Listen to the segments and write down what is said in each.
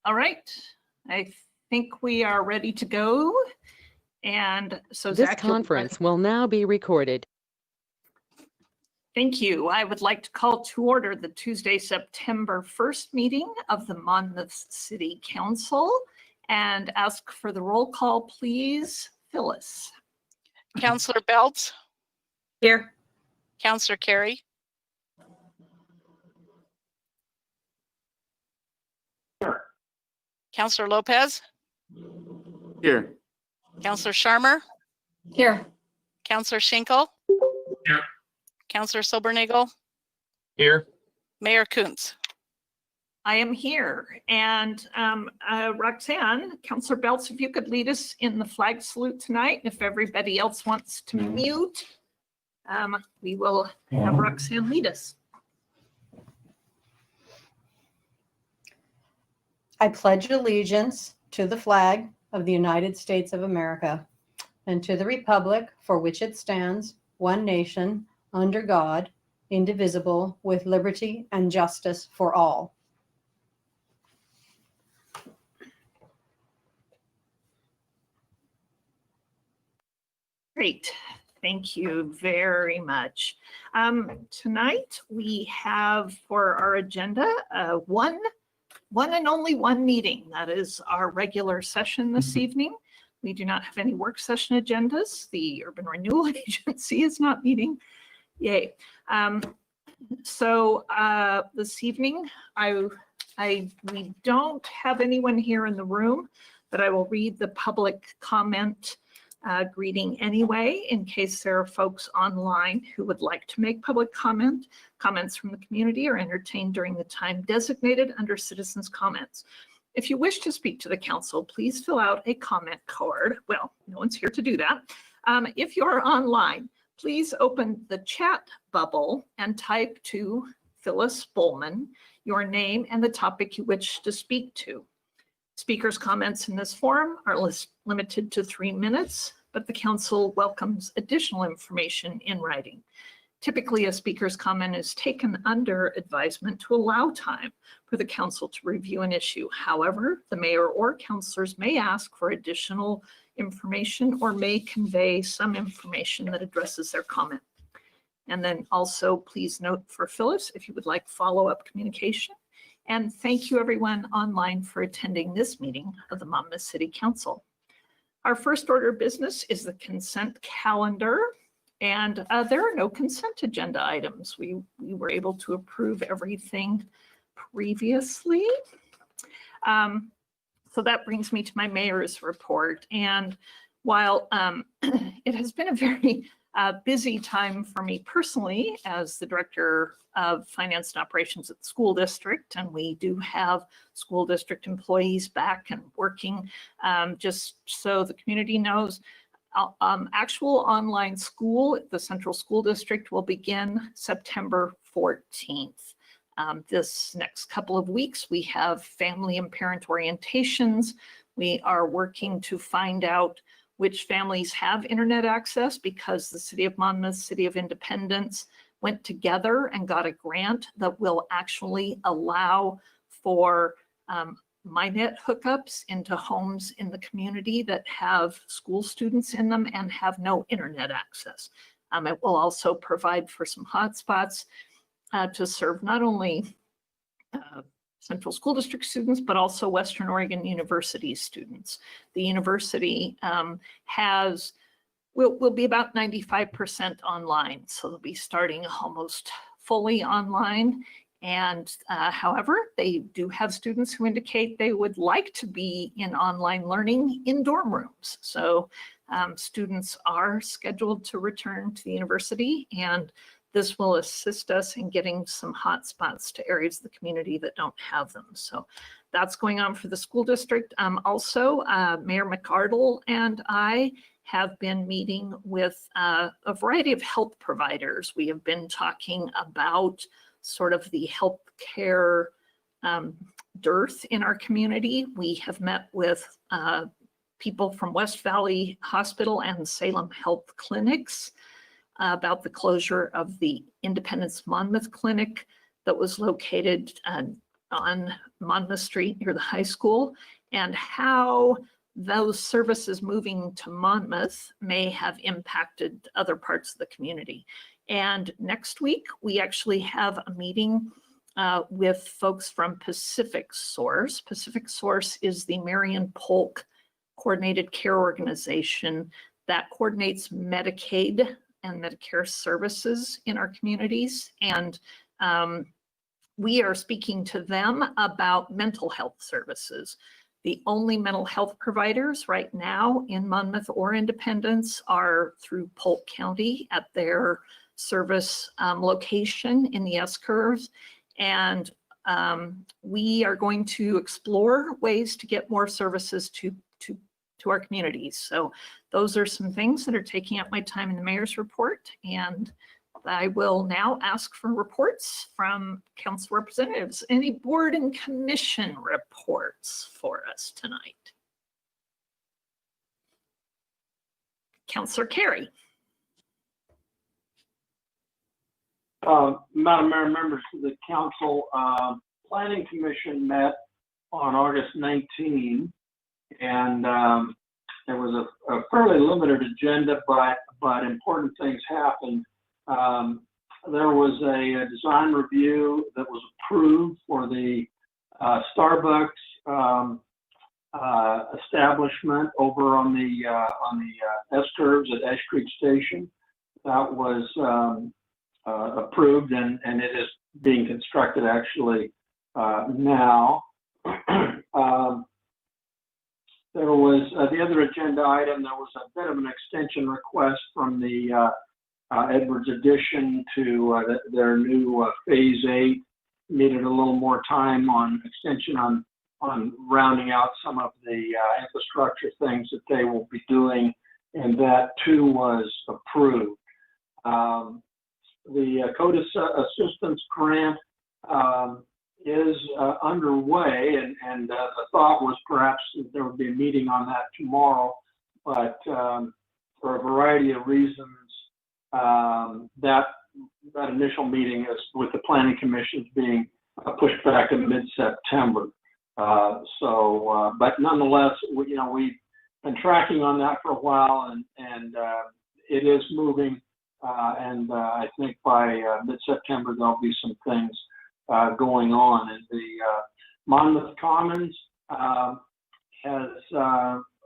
All right, I think we are ready to go. And so This Zach, conference will now be recorded. thank you. I would like to call to order the Tuesday, September 1st meeting of the Monmouth City Council and ask for the roll call, please. Phyllis. Councillor Belts, Here. Councillor Carey, Councillor Lopez, Here. Councillor Sharmer, Here. Councillor Schinkel, Here. Councillor Silbernagel, Here. Mayor Kuntz. I am here. And Roxanne, Councillor Belts, if you could lead us in the flag salute tonight. And if everybody else wants to mute, we will have Roxanne lead us. I pledge allegiance to the flag of the United States of America and to the republic for which it stands, one nation, under God, indivisible, with liberty and justice for all. Great. Thank you very much. Tonight we have for our agenda one and only one meeting. That is our regular session this evening. We do not have any work session agendas. The Urban Renewal Agency is not meeting. Yay. So this evening, we don't have anyone here in the room, but I will read the public comment greeting anyway, in case there are folks online who would like to make public comment. Comments from the community are entertained during the time designated under citizens' comments. If you wish to speak to the council, please fill out a comment card. Well, no one's here to do that. If you're online, please open the chat bubble and type to Phyllis Bowman your name and the topic you wish to speak to. Speakers' comments in this forum are limited to 3 minutes, but the council welcomes additional information in writing. Typically, a speaker's comment is taken under advisement to allow time for the council to review an issue. However, the mayor or councilors may ask for additional information or may convey some information that addresses their comment. And then also please note for Phyllis, if you would like follow-up communication. And thank you everyone online for attending this meeting of the Monmouth City Council. Our first order of business is the consent calendar, and there are no consent agenda items. We were able to approve everything previously. So that brings me to my mayor's report. And while it has been a very busy time for me personally as the director of finance and operations at the school district, and we do have school district employees back and working. Just so the community knows, actual online school at the Central School District will begin September 14th. This next couple of weeks, we have family and parent orientations. We are working to find out which families have internet access, because the City of Monmouth, City of Independence went together and got a grant that will actually allow for MyNet hookups into homes in the community that have school students in them and have no internet access. It will also provide for some hotspots to serve not only Central School District students, but also Western Oregon University students. The university will be about 95% online, so they'll be starting almost fully online. And however, they do have students who indicate they would like to be in online learning in dorm rooms. So students are scheduled to return to the university, and this will assist us in getting some hotspots to areas of the community that don't have them. So that's going on for the school district. Also, Mayor McArdle and I have been meeting with a variety of health providers. We have been talking about sort of the healthcare dearth in our community. We have met with people from West Valley Hospital and Salem Health Clinics about the closure of the Independence Monmouth Clinic that was located on Monmouth Street near the high school, and how those services moving to Monmouth may have impacted other parts of the community. And next week, we actually have a meeting with folks from Pacific Source. Pacific Source is the Marion Polk Coordinated Care Organization that coordinates Medicaid and Medicare services in our communities. And we are speaking to them about mental health services. The only mental health providers right now in Monmouth or Independence are through Polk County at their service location in the S-curves. And we are going to explore ways to get more services to our communities. So those are some things that are taking up my time in the mayor's report. And I will now ask for reports from council representatives. Any board and commission reports for us tonight? Councilor Carey. Madam Mayor, members of the council, Planning Commission met on August 19, and there was a fairly limited agenda, but important things happened. There was a design review that was approved for the Starbucks establishment over on the S-curves at Ash Creek Station. That was approved, and it is being constructed actually now. There was the other agenda item. There was a bit of an extension request from the Edwards addition to their new phase 8. Needed a little more time on extension on rounding out some of the infrastructure things that they will be doing, and that too was approved. The CODIS assistance grant is underway, and the thought was perhaps that there would be a meeting on that tomorrow, but for a variety of reasons, that initial meeting is with the Planning Commission being pushed back in mid-September. But nonetheless, we've been tracking on that for a while, and it is moving. And I think by mid-September, there'll be some things going on. And the Monmouth Commons has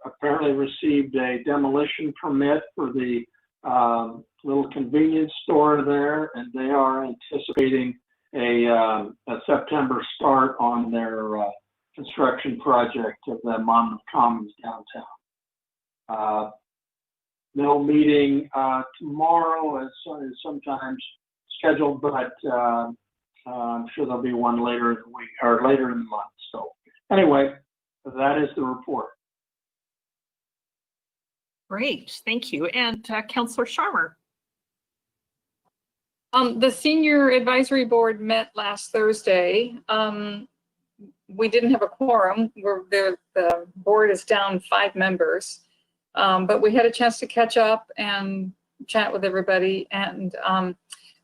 apparently received a demolition permit for the little convenience store there, and they are anticipating a September start on their construction project of the Monmouth Commons downtown. No meeting tomorrow is sometimes scheduled, but I'm sure there'll be one later in the week or later in the month. So anyway, that is the report. Great, thank you. And Councilor Sharmer. The Senior Advisory Board met last Thursday. We didn't have a quorum. The board is down 5 members, but we had a chance to catch up and chat with everybody. And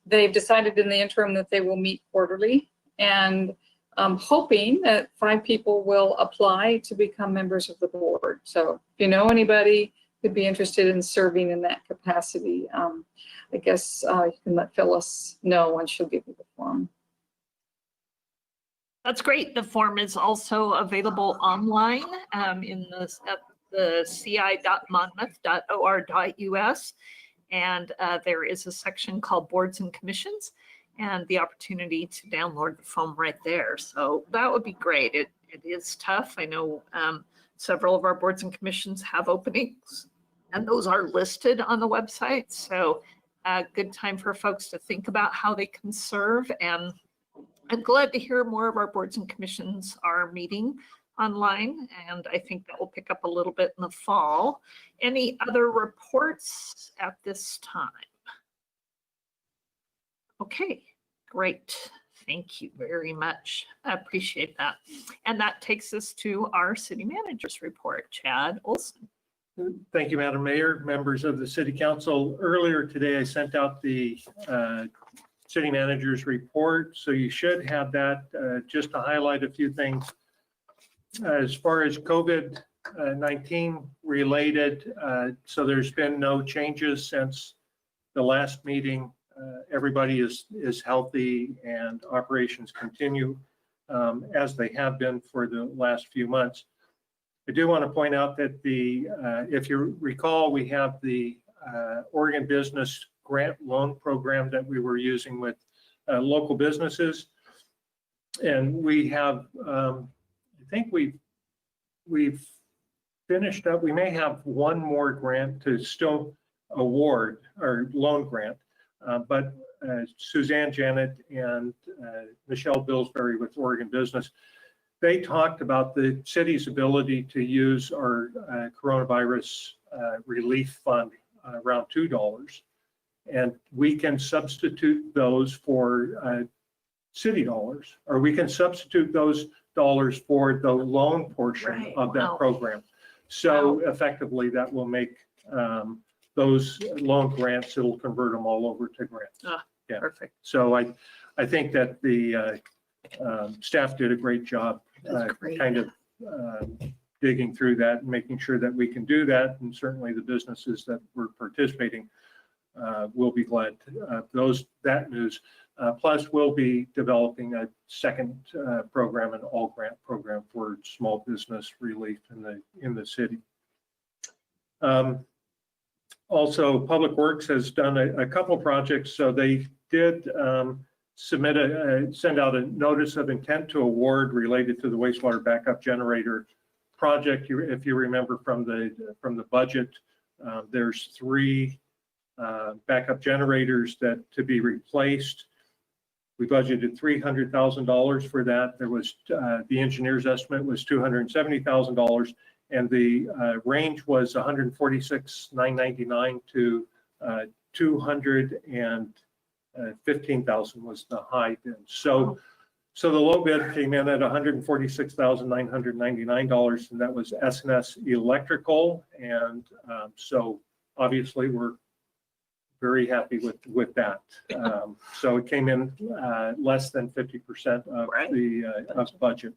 they've decided in the interim that they will meet quarterly, and I'm hoping that 5 people will apply to become members of the board. So if you know anybody who'd be interested in serving in that capacity, I guess you can let Phyllis know, and she'll give you the form. That's great. The form is also available online at the ci.monmouth.or.us. And there is a section called Boards and Commissions. and the opportunity to download the foam right there. So that would be great. It is tough. I know several of our boards and commissions have openings, and those are listed on the website. So a good time for folks to think about how they can serve. And I'm glad to hear more of our boards and commissions are meeting online, and I think that will pick up a little bit in the fall. Any other reports at this time? Okay, great. Thank you very much. I appreciate that. And that takes us to our city manager's report. Chad Olson. Thank you, Madam Mayor, members of the City Council. Earlier today, I sent out the city manager's report, so you should have that. Just to highlight a few things. As far as COVID-19 related, so there's been no changes since the last meeting. Everybody is healthy and operations continue as they have been for the last few months. I do want to point out that if you recall, we have the Oregon Business Grant Loan Program that we were using with local businesses. And we have, I think we've finished up. We may have one more grant to still award, or loan grant, but Suzanne Janet and Michelle Billsbury with Oregon Business, they talked about the city's ability to use our coronavirus relief fund, around $2. And we can substitute those for city dollars, or we can substitute those dollars for the loan portion Right. of that Wow. program. So Wow. effectively, that will make those loan grants, it'll convert them all over to grants. Yeah. Perfect. So I think that the staff did a great job That's great. kind of digging through that and making sure that we can do that. And certainly the businesses that were participating will be glad that news. Plus, we'll be developing a second program, an all grant program for small business relief in the city. Also, Public Works has done a couple projects. So they did send out a notice of intent to award related to the wastewater backup generator project. If you remember from the budget, there's 3 backup generators that to be replaced. We budgeted $300,000 for that. There was the engineer's estimate was $270,000, and the range was $146,999 to $215,000 was the high bid. So the low bid came in at $146,999, and that was S&S Electrical. And so obviously we're very happy with that. So it came in less than 50% of the of budget.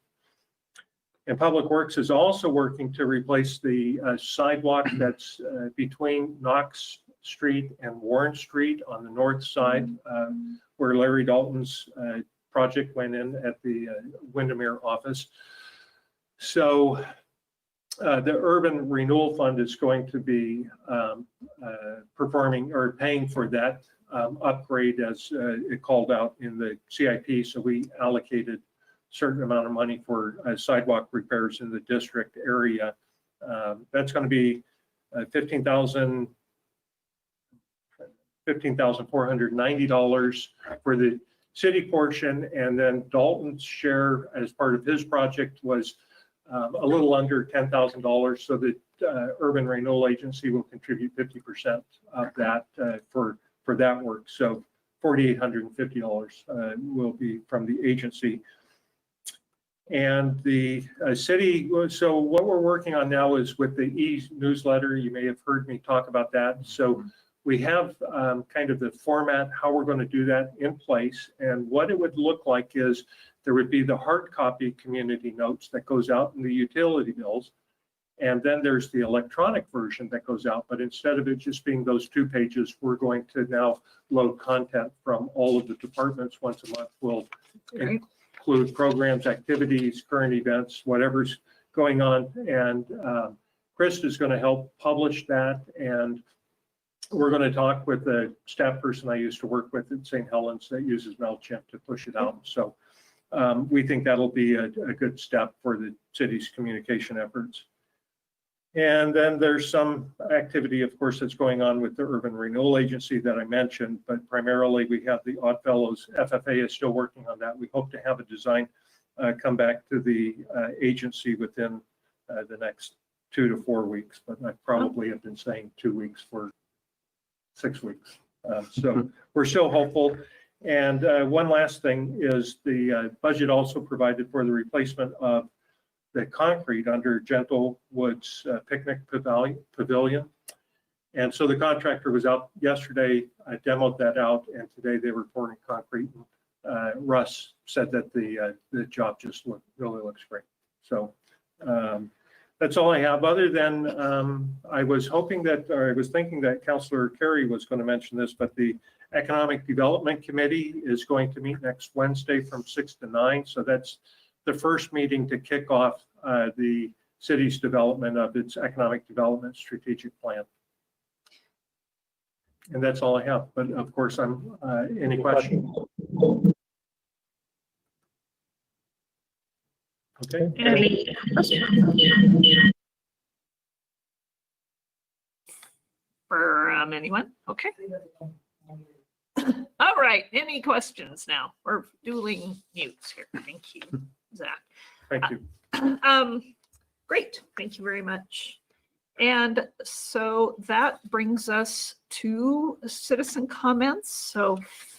And Public Works is also working to replace the sidewalk that's between Knox Street and Warren Street on the north side, where Larry Dalton's project went in at the Windermere office. So the Urban Renewal Fund is going to be performing or paying for that upgrade as it called out in the CIP. So we allocated a certain amount of money for sidewalk repairs in the district area. That's going to be $15,490 for the city portion, and then Dalton's share as part of his project was a little under $10,000, so the Urban Renewal Agency will contribute 50% of that for that work. So $4,850 will be from the agency. And the city, so what we're working on now is with the e-newsletter. You may have heard me talk about that. So we have kind of the format, how we're going to do that in place. And what it would look like is there would be the hard copy community notes that goes out in the utility bills. And then there's the electronic version that goes out. But instead of it just being those 2 pages, we're going to now load content from all of the departments once a month. We'll include programs, activities, current events, whatever's going on. And Chris is going to help publish that. And we're going to talk with the staff person I used to work with at St. Helens that uses MailChimp to push it out. So we think that'll be a good step for the city's communication efforts. And then there's some activity, of course, that's going on with the Urban Renewal Agency that I mentioned, but primarily we have the Oddfellows. FFA is still working on that. We hope to have a design come back to the agency within the next 2 to 4 weeks, but I probably have been saying 2 weeks for 6 weeks. So we're still hopeful. And one last thing is the budget also provided for the replacement of the concrete under Gentle Woods Picnic Pavilion. And so the contractor was out yesterday, I demoed that out, and today they were pouring concrete. Russ said that the job just really looks great. So that's all I have, other than I was thinking that Councillor Carey was going to mention this, but the Economic Development Committee is going to meet next Wednesday from 6 to 9. So that's the first meeting to kick off the city's development of its economic development strategic plan. And that's all I have. But of course, I'm any questions? Okay. Any for anyone? Okay. All right. Any questions now? We're dueling mutes here. Thank you, Zach. Thank you. Great. Thank you very much. And so that brings us to citizen comments. So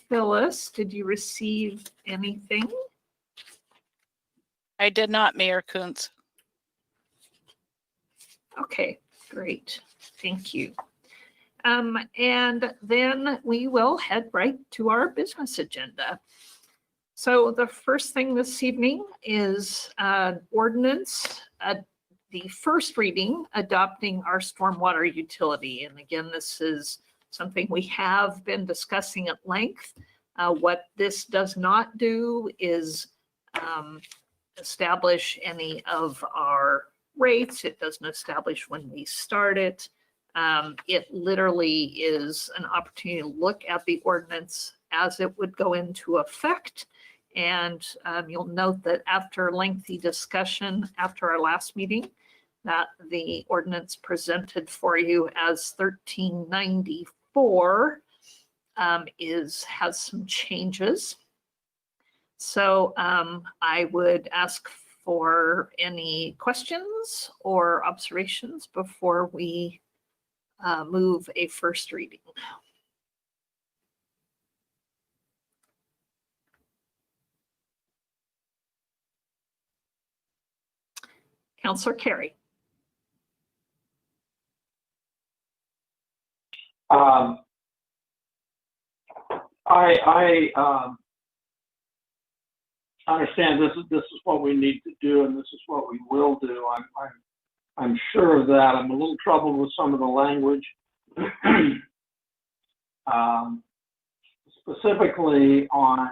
Phyllis, did you receive anything? I did not, Mayor Kuntz. Okay, great. Thank you. And then we will head right to our business agenda. So the first thing this evening is ordinance, the first reading, adopting our stormwater utility. And again, this is something we have been discussing at length. What this does not do is establish any of our rates. It doesn't establish when we start it. It literally is an opportunity to look at the ordinance as it would go into effect. And you'll note that after lengthy discussion after our last meeting, that the ordinance presented for you as 1394 has some changes. So I would ask for any questions or observations before we move a first reading. Councillor Carey. I understand this is what we need to do, and this is what we will do. I'm sure of that. I'm a little troubled with some of the language, specifically on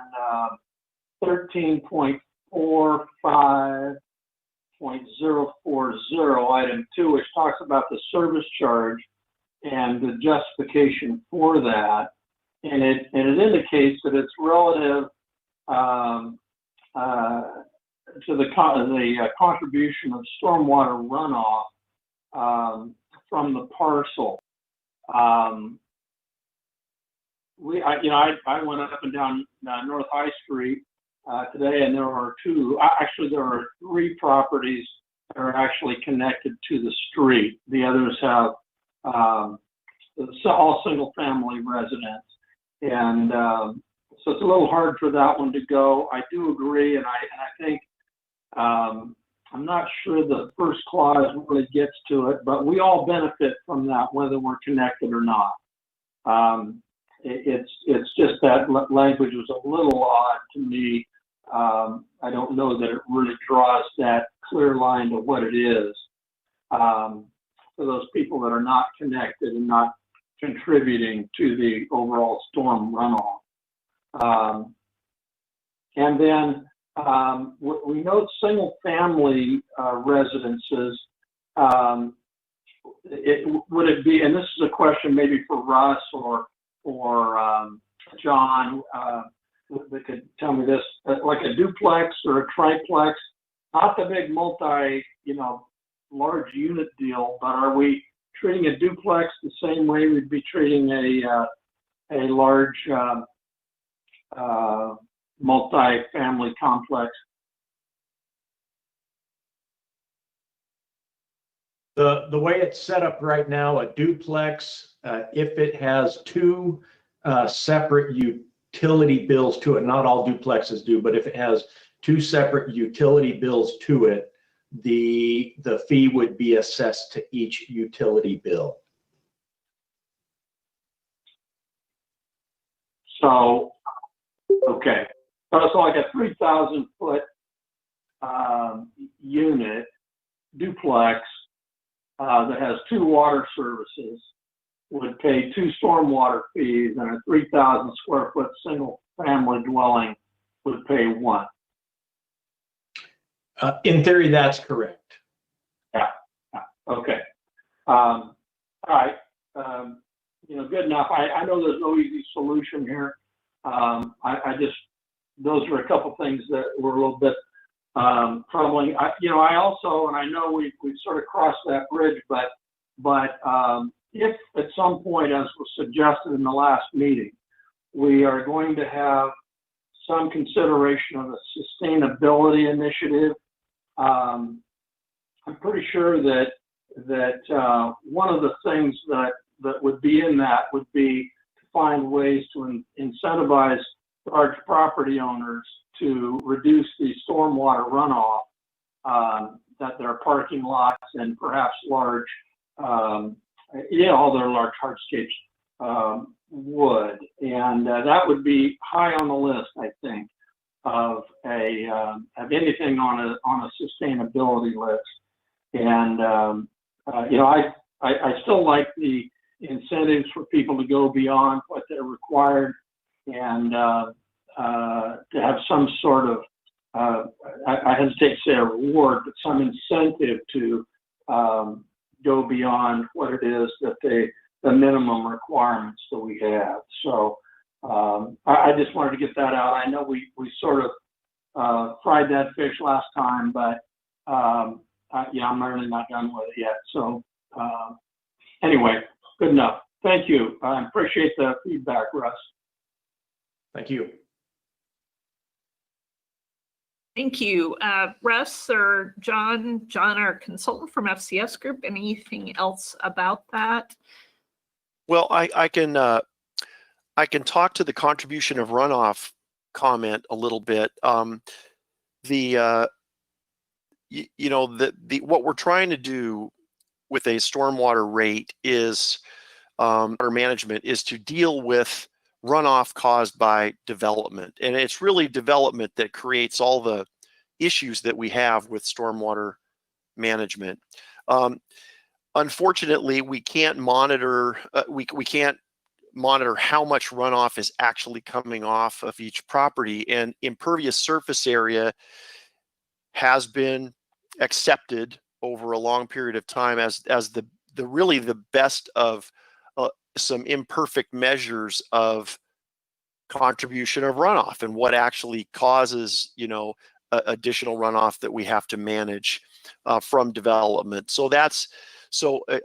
13.45.040, item 2, which talks about the service charge and the justification for that. And it indicates that it's relative to the contribution of stormwater runoff from the parcel. I went up and down North High Street today, and there are there are 3 properties that are actually connected to the street. The others have all single-family residents, and so it's a little hard for that one to go. I do agree, and I think I'm not sure the first clause really gets to it, but we all benefit from that, whether we're connected or not. It's just that language was a little odd to me. I don't know that it really draws that clear line to what it is for those people that are not connected and not contributing to the overall storm runoff. And then we note single family residences. would it be, and this is a question maybe for Russ or John, that could tell me this, like a duplex or a triplex, not the big multi, large unit deal, but are we treating a duplex the same way we'd be treating a large multi-family complex? The way it's set up right now, a duplex, if it has two separate utility bills to it, not all duplexes do, but if it has two separate utility bills to it, the fee would be assessed to each utility bill. So, okay. So it's like a 3,000 foot unit duplex that has two water services would pay two stormwater fees, and a 3,000 square foot single family dwelling would pay one. In theory, that's correct. Yeah. Okay. All right. Good enough. I know there's no easy solution here. I just, those are a couple things that were a little bit troubling. I also, and I know we've sort of crossed that bridge, but if at some point, as was suggested in the last meeting, we are going to have some consideration of a sustainability initiative, I'm pretty sure that one of the things that would be in that would be to find ways to incentivize large property owners to reduce the stormwater runoff that their parking lots and perhaps large, all their large hardscapes would. And that would be high on the list, I think, of anything on a sustainability list. And I still like the incentives for people to go beyond what they're required and to have some sort of I hesitate to say a reward, but some incentive to go beyond what it is that the minimum requirements that we have. So I just wanted to get that out. I know we sort of fried that fish last time, but I'm really not done with it yet. So anyway, good enough. Thank you. I appreciate the feedback, Russ. Thank you. Thank you. Russ or John, our consultant from FCS Group, anything else about that? Well, I can talk to the contribution of runoff comment a little bit. What we're trying to do with a stormwater rate is water management is to deal with runoff caused by development, and it's really development that creates all the issues that we have with stormwater management. Unfortunately, we can't monitor we can't monitor how much runoff is actually coming off of each property, and impervious surface area has been accepted over a long period of time as the really the best of some imperfect measures of contribution of runoff and what actually causes additional runoff that we have to manage from development. So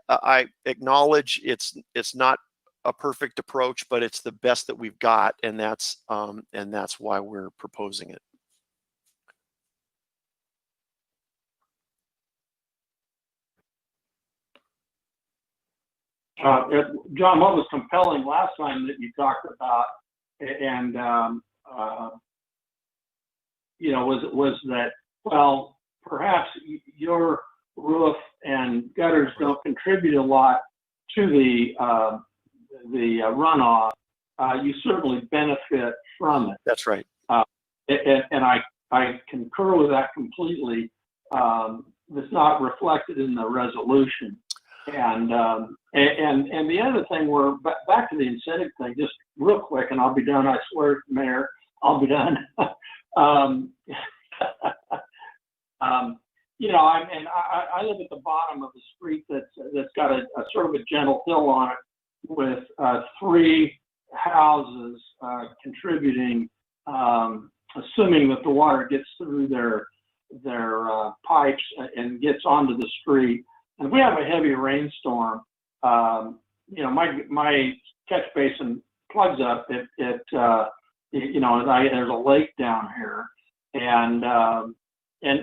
I acknowledge it's not a perfect approach, but it's the best that we've got, and that's why we're proposing it. John, what was compelling last time that you talked about, and was that, well, perhaps your roof and gutters don't contribute a lot to the runoff. You certainly benefit from it. That's right. And I concur with that completely. It's not reflected in the resolution. And the other thing, we're back to the incentive thing, just real quick, and I'll be done. I swear, Mayor, I'll be done. you know, I live at the bottom of the street that's got a sort of a gentle hill on it with 3 houses contributing, assuming that the water gets through their pipes and gets onto the street. And if we have a heavy rainstorm, you know, my catch basin plugs up. You know, there's a lake down here, and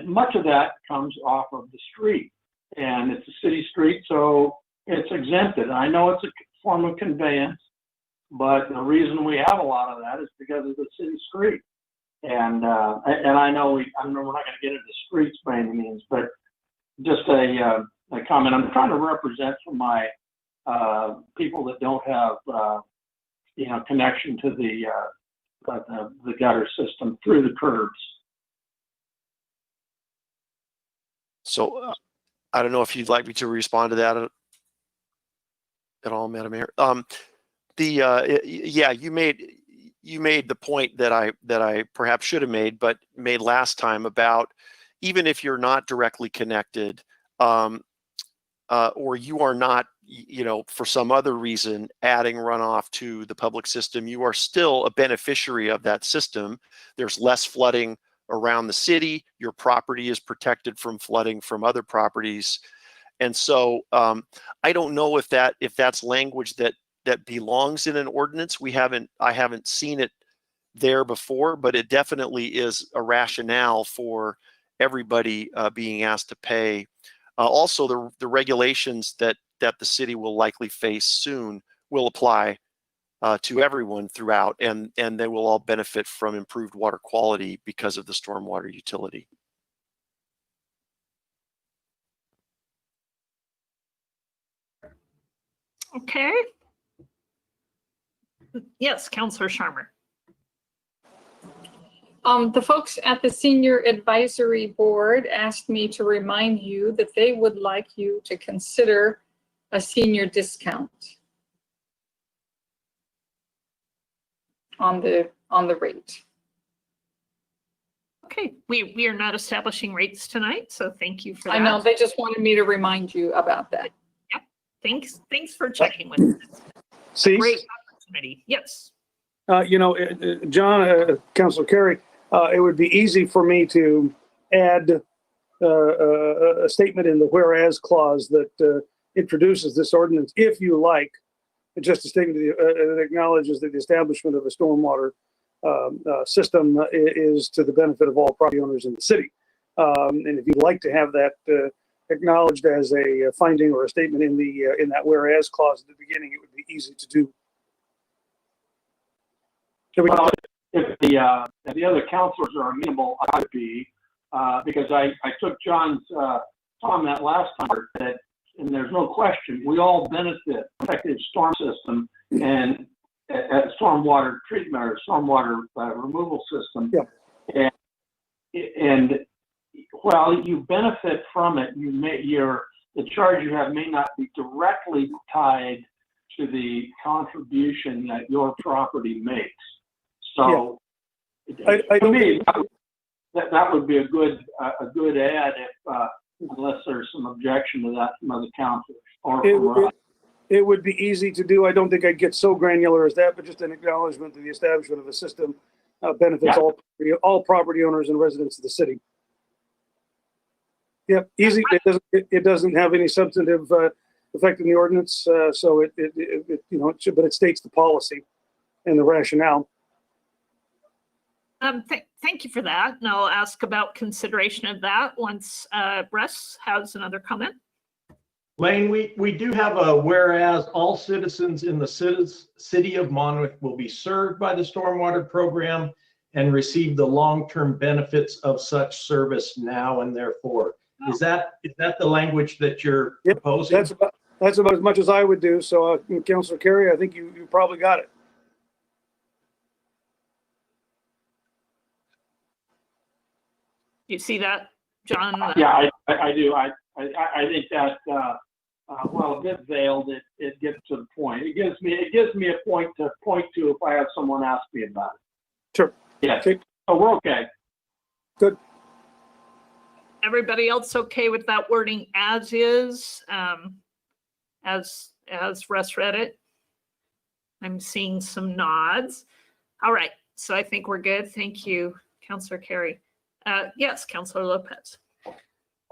much of that comes off of the street, and it's a city street, so it's exempted. I know it's a form of conveyance, but the reason we have a lot of that is because of the city street. And I know we're not going to get into streets by any means, but just a comment. I'm trying to represent for my people that don't have you know, connection to the gutter system through the curbs. So I don't know if you'd like me to respond to that at all, Madam Mayor. Yeah, you made the point that I perhaps should have made, but made last time about even if you're not directly connected, or you are not, you know, for some other reason adding runoff to the public system, you are still a beneficiary of that system. There's less flooding around the city. Your property is protected from flooding from other properties. And so I don't know if that's language that belongs in an ordinance. I haven't seen it there before, but it definitely is a rationale for everybody being asked to pay. Also, the regulations that the city will likely face soon will apply to everyone throughout, and they will all benefit from improved water quality because of the stormwater utility. Okay. Yes, Councillor Sharma. The folks at the Senior Advisory Board asked me to remind you that they would like you to consider a senior discount on the rate. Okay, we are not establishing rates tonight, so thank you for that. I know, they just wanted me to remind you about that. Yep, thanks for checking with us. See, Great opportunity. Yes. you know, John, Councilor Carey, it would be easy for me to add a statement in the whereas clause that introduces this ordinance, if you like, just a statement that acknowledges that the establishment of a stormwater system is to the benefit of all property owners in the city. And if you'd like to have that acknowledged as a finding or a statement in that whereas clause at the beginning, it would be easy to do. Well, if the other councilors are amenable, I would be, because I took John's comment last time that, and there's no question, we all benefit from effective storm system and stormwater treatment or stormwater removal system. Yeah. And while you benefit from it, the charge you have may not be directly tied to the contribution that your property makes. So, I to me, that would be a good add if unless there's some objection to that from other councilors or from us. It would be easy to do. I don't think I'd get so granular as that, but just an acknowledgement that the establishment of a system benefits all property owners and residents of the city. Yep, easy. It doesn't have any substantive effect in the ordinance, so it you know, but it states the policy and the rationale. Thank you for that. And I'll ask about consideration of that once Russ has another comment. Lane, we do have a whereas all citizens in the city of Monmouth will be served by the stormwater program and receive the long-term benefits of such service now and therefore. Is that the language that you're proposing? That's about as much as I would do. So, Councilor Carey, I think you probably got it. You see that, John? Yeah, I do. I think that while a bit veiled, it gets to the point. It gives me a point to point to if I have someone ask me about it. Sure. Yeah. Okay. So we're okay. Good. everybody else okay with that wording as is, as Russ read it? I'm seeing some nods. All right, so I think we're good. Thank you, Councillor Carey. Yes, Councillor Lopez.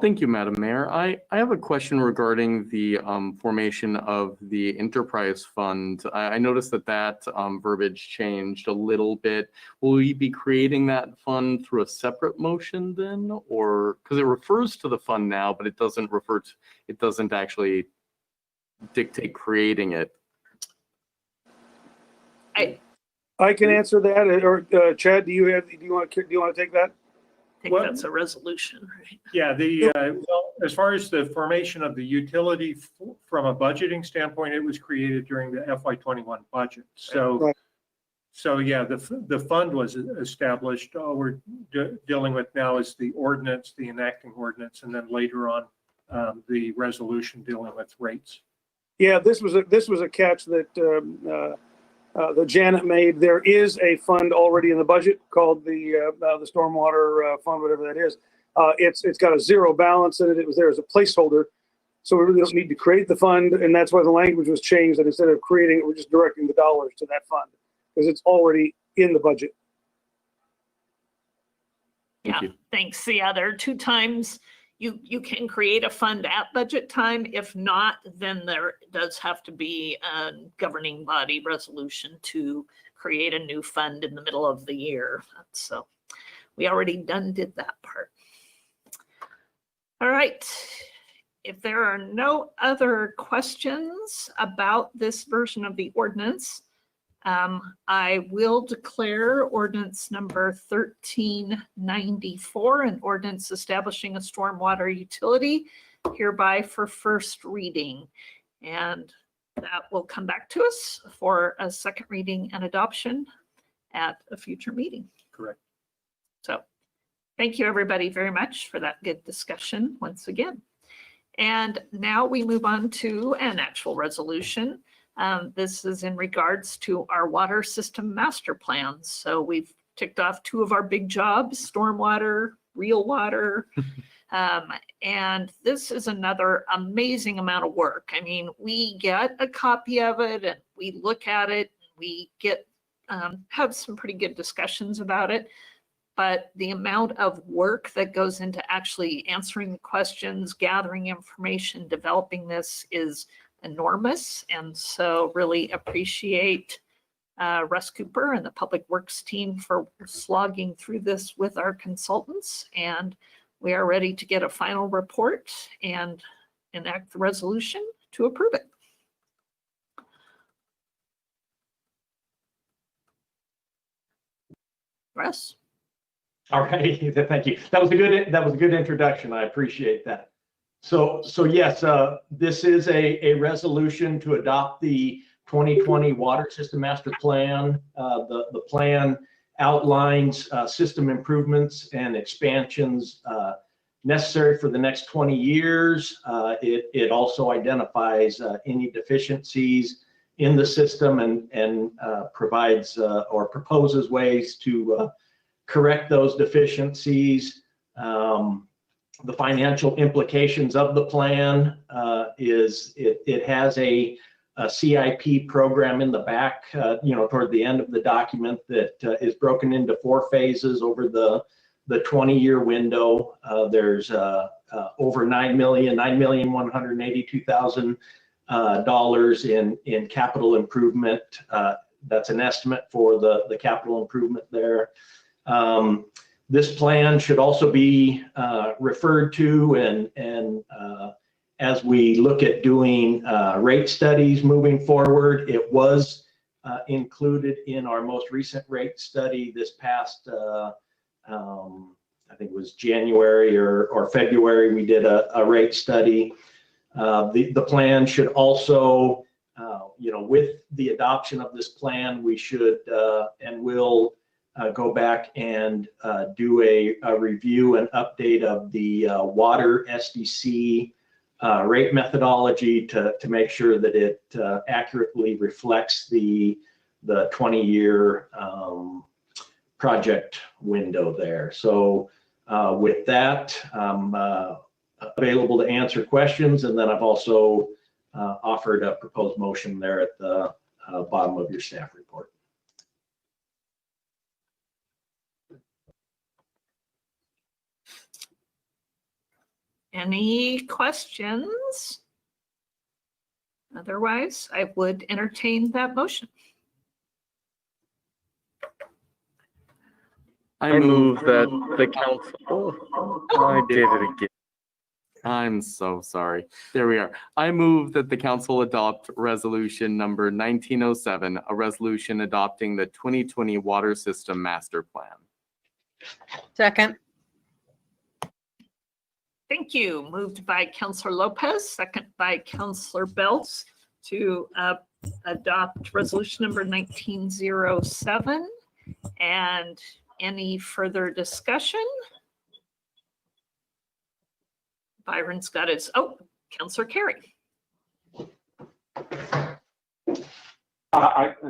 Thank you, Madam Mayor. I have a question regarding the formation of the enterprise fund. I noticed that verbiage changed a little bit. Will we be creating that fund through a separate motion then, or because it refers to the fund now, but it doesn't actually dictate creating it? I can answer that, or Chad, do you want to take that? I think Well- that's a resolution, right? Yeah, well, as far as the formation of the utility from a budgeting standpoint, it was created during the FY21 budget. So, Right. so yeah, the fund was established. All we're dealing with now is the ordinance, the enacting ordinance, and then later on, the resolution dealing with rates. Yeah, this was a catch that that Janet made. There is a fund already in the budget called the stormwater fund, whatever that is. It's got a zero balance in it. It was there as a placeholder, so we really don't need to create the fund, and that's why the language was changed. That instead of creating it, we're just directing the dollars to that fund because it's already in the budget. Yeah, thanks. Yeah, there are two times you can create a fund at budget time. If not, then there does have to be a governing body resolution to create a new fund in the middle of the year. So we already did that part. All right. If there are no other questions about this version of the ordinance, I will declare ordinance number 1394, an ordinance establishing a stormwater utility, hereby for first reading. And that will come back to us for a second reading and adoption at a future meeting. Correct. So thank you, everybody, very much for that good discussion once again. And now we move on to an actual resolution. This is in regards to our water system master plans. So we've ticked off two of our big jobs, stormwater, real water. And this is another amazing amount of work. I mean, we get a copy of it and we look at it. We get have some pretty good discussions about it. But the amount of work that goes into actually answering the questions, gathering information, developing this is enormous. And so really appreciate Russ Cooper and the Public Works team for slogging through this with our consultants. And we are ready to get a final report and enact the resolution to approve it. Russ? All righty, thank you. That was a good introduction. I appreciate that. So yes, this is a resolution to adopt the 2020 Water System Master Plan. The plan outlines system improvements and expansions necessary for the next 20 years. It also identifies any deficiencies in the system and provides or proposes ways to correct those deficiencies. The financial implications of the plan is it has a CIP program in the back, toward the end of the document that is broken into 4 phases over the 20-year window. There's over $9,182,000 in capital improvement. That's an estimate for the capital improvement there. This plan should also be referred to and as we look at doing rate studies moving forward. It was included in our most recent rate study this past, I think it was January or February, we did a rate study. The plan should also, with the adoption of this plan, we should and will go back and do a review and update of the water SDC rate methodology to make sure that it accurately reflects the 20-year project window there. So With that, I'm available to answer questions, and then I've also offered a proposed motion there at the bottom of your staff report. Any questions? Otherwise, I would entertain that motion. I move that the council, I did it again. I'm so sorry. There we are. I move that the council adopt resolution number 1907, a resolution adopting the 2020 Water System Master Plan. Second. Thank you. Moved by Councilor Lopez, second by Councilor Belts to adopt resolution number 1907. And any further discussion? Byron's got his, oh, Councilor Carey.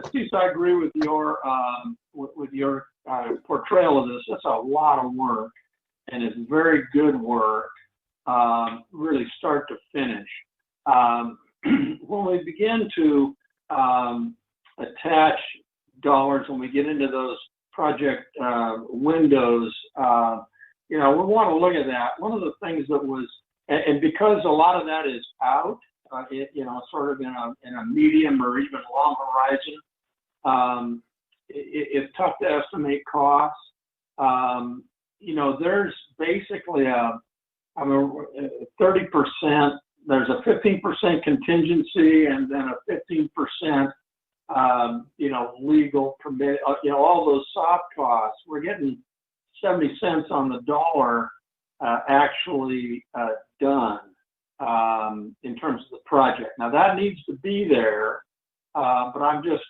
Steve, I agree with your portrayal of this. That's a lot of work, and it's very good work, really start to finish. When we begin to attach dollars, when we get into those project windows, we want to look at that. One of the things that was, and because a lot of that is out, sort of in a medium or even long horizon, it's tough to estimate costs. There's basically a 30%, there's a 15% contingency, and then a 15%, legal permit, all those soft costs. We're getting 70 cents on the dollar actually done in terms of the project. Now that needs to be there, but I'm just,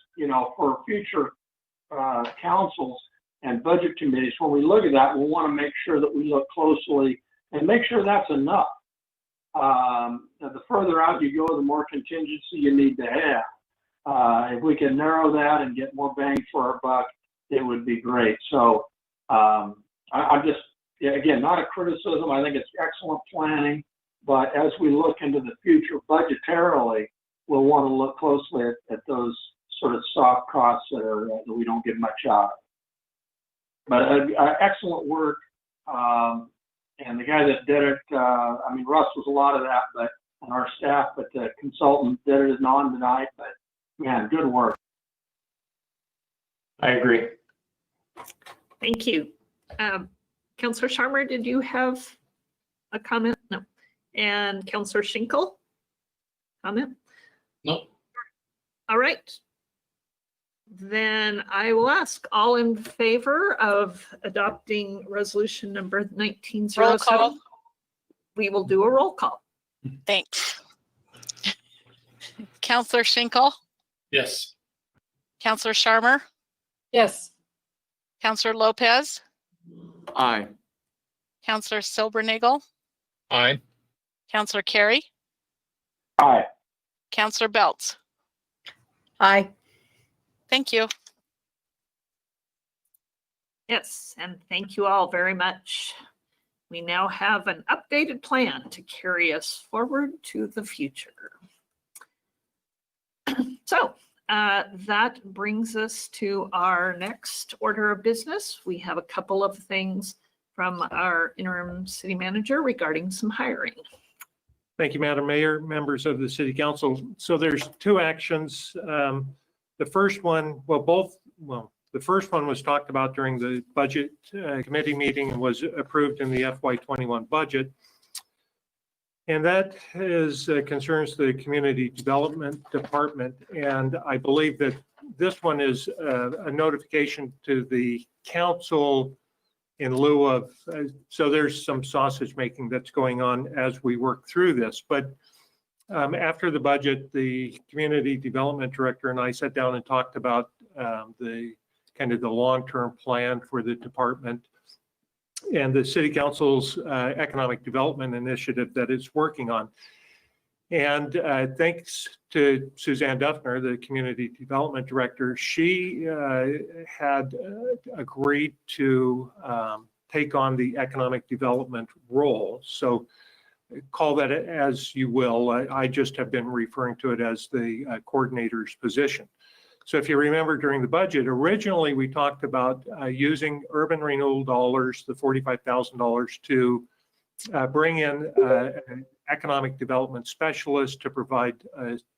for future councils and budget committees, when we look at that, we'll want to make sure that we look closely and make sure that's enough. The further out you go, the more contingency you need to have. If we can narrow that and get more bang for our buck, it would be great. So I'm just, again, not a criticism. I think it's excellent planning, but as we look into the future budgetarily, we'll want to look closely at those sort of soft costs that we don't get much out of. But excellent work. And the guy that did it, Russ was a lot of that, but on our staff, but the consultant did it on tonight, but man, good work. I agree. Thank you. Councilor Sharma, did you have a comment? No. And Councilor Schinkel? Comment? No. All right. Then I will ask, all in favor of adopting resolution number 1907? Roll call. We will do a roll call. Thanks. Councilor Schinkel, Yes. Councilor Sharma, Yes. Councilor Lopez, Aye. Councilor Silbernagel, Aye. Councilor Carey, Aye. Councilor Belts. Aye. Thank you. Yes, and thank you all very much. We now have an updated plan to carry us forward to the future. So that brings us to our next order of business. We have a couple of things from our interim city manager regarding some hiring. Thank you, Madam Mayor, members of the City Council. So there's two actions. The first one, the first one was talked about during the budget committee meeting and was approved in the FY21 budget. And that concerns the Community Development Department. And I believe that this one is a notification to the council in lieu of, so there's some sausage making that's going on as we work through this. But after the budget, the Community Development Director and I sat down and talked about the long-term plan for the department and the City Council's economic development initiative that it's working on. And thanks to Suzanne Duffner, the Community Development Director, she had agreed to take on the economic development role. So call that as you will. I just have been referring to it as the coordinator's position. So if you remember during the budget, originally we talked about using urban renewal dollars, the $45,000, to bring in an economic development specialist to provide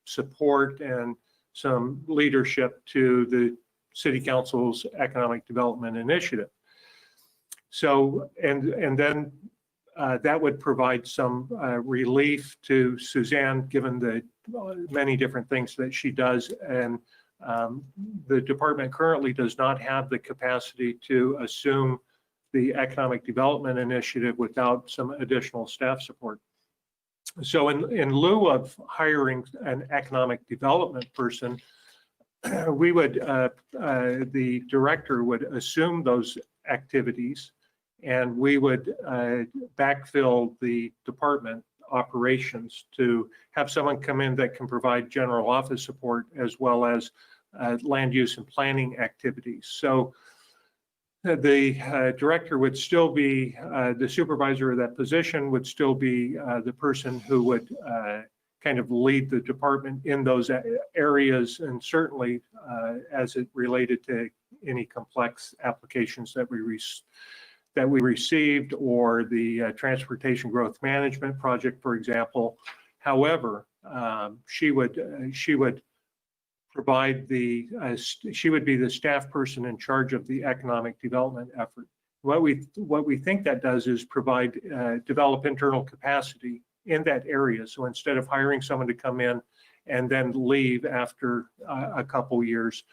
support and some leadership to the City Council's economic development initiative. So, and then that would provide some relief to Suzanne, given the many different things that she does. And the department currently does not have the capacity to assume the economic development initiative without some additional staff support. So in lieu of hiring an economic development person, we would, the director would assume those activities, and we would backfill the department operations to have someone come in that can provide general office support as well as land use and planning activities. So the director would still be, the supervisor of that position would still be the person who would kind of lead the department in those areas, and certainly as it related to any complex applications that we received, or the transportation growth management project, for example. However, she would provide the, she would be the staff person in charge of the economic development effort. What we think that does is provide, develop internal capacity in that area. So instead of hiring someone to come in and then leave after a couple years,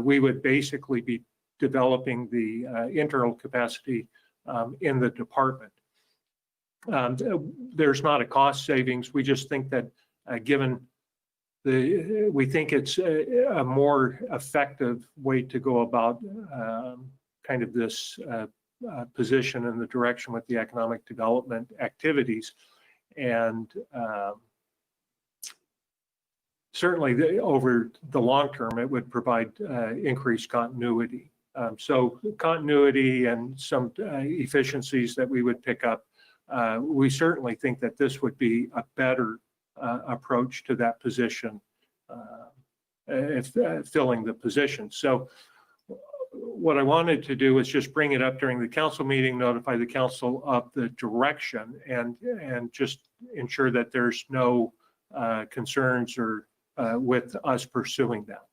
we would basically be developing the internal capacity in the department. There's not a cost savings. We just think that given we think it's a more effective way to go about kind of this position and the direction with the economic development activities. And certainly over the long term, it would provide increased continuity. So continuity and some efficiencies that we would pick up. We certainly think that this would be a better approach to that position, if filling the position. So what I wanted to do was just bring it up during the council meeting, notify the council of the direction, and just ensure that there's no concerns or with us pursuing that.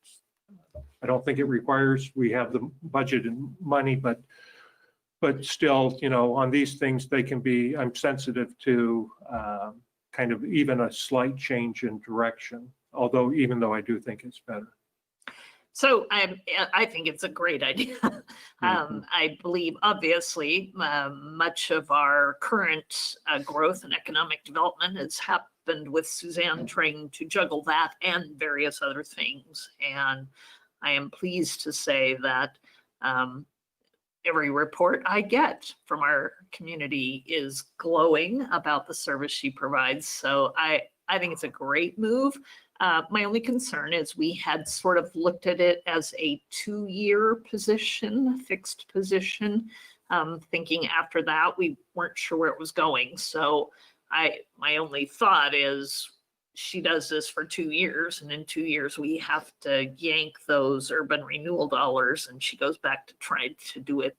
I don't think it requires, we have the budget and money, but still, you know, on these things, they can be, I'm sensitive to kind of even a slight change in direction, although even though I do think it's better. So I think it's a great idea. I believe, obviously, much of our current growth and economic development has happened with Suzanne trying to juggle that and various other things. And I am pleased to say that every report I get from our community is glowing about the service she provides. So I think it's a great move. My only concern is we had sort of looked at it as a 2-year position, fixed position, thinking after that we weren't sure where it was going. So my only thought is she does this for 2 years, and in 2 years we have to yank those urban renewal dollars, and she goes back to trying to do it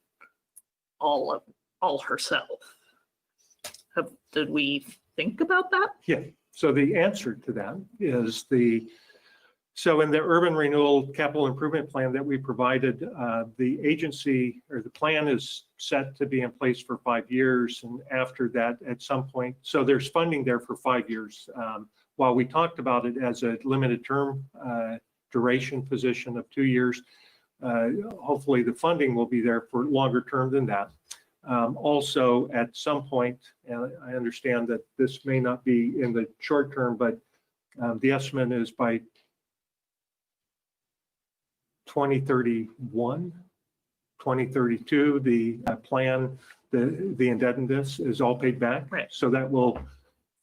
all herself. Did we think about that? Yeah. So the answer to that is so in the urban renewal capital improvement plan that we provided, the agency or the plan is set to be in place for 5 years. And after that, at some point, so there's funding there for 5 years. While we talked about it as a limited term duration position of 2 years, hopefully the funding will be there for longer term than that. Also, at some point, and I understand that this may not be in the short term, but the estimate is by 2031, 2032, the plan, the indebtedness is all paid back. Right. So that will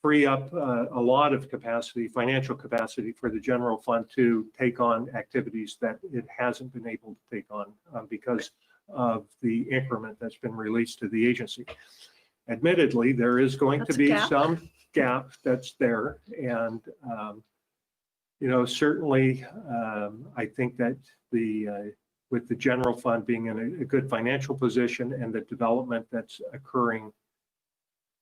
free up a lot of capacity, financial capacity for the general fund to take on activities that it hasn't been able to take on because of the increment that's been released to the agency. Admittedly, there is going to That's a be gap. some gap that's there. And, certainly, I think that with the general fund being in a good financial position and the development that's occurring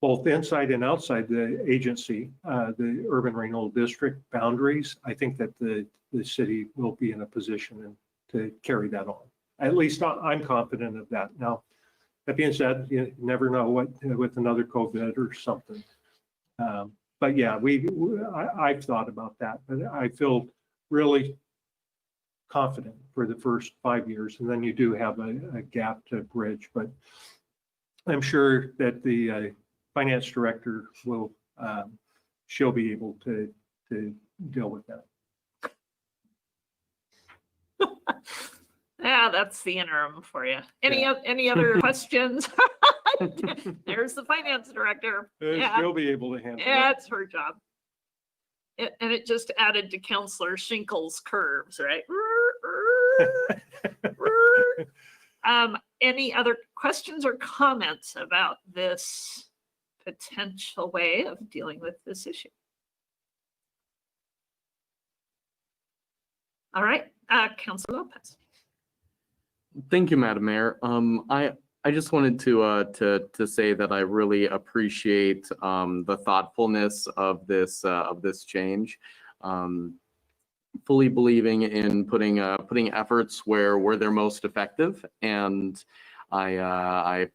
both inside and outside the agency, the urban renewal district boundaries, I think that the city will be in a position to carry that on. At least I'm confident of that. Now, that being said, you never know what with another COVID or something. But yeah, I've thought about that, but I feel really confident for the first 5 years, and then you do have a gap to bridge. But I'm sure that the finance director will, she'll be able to deal with that. Yeah, that's the interim for you. Any other questions? There's the finance director. Yeah. She'll be able to handle it. Yeah, it's her job. And it just added to Counselor Schinkel's curves, right? Any other questions or comments about this potential way of dealing with this issue? All right, Counselor Lopez. Thank you, Madam Mayor. I just wanted to say that I really appreciate the thoughtfulness of this change. Fully believing in putting efforts where they're most effective, and I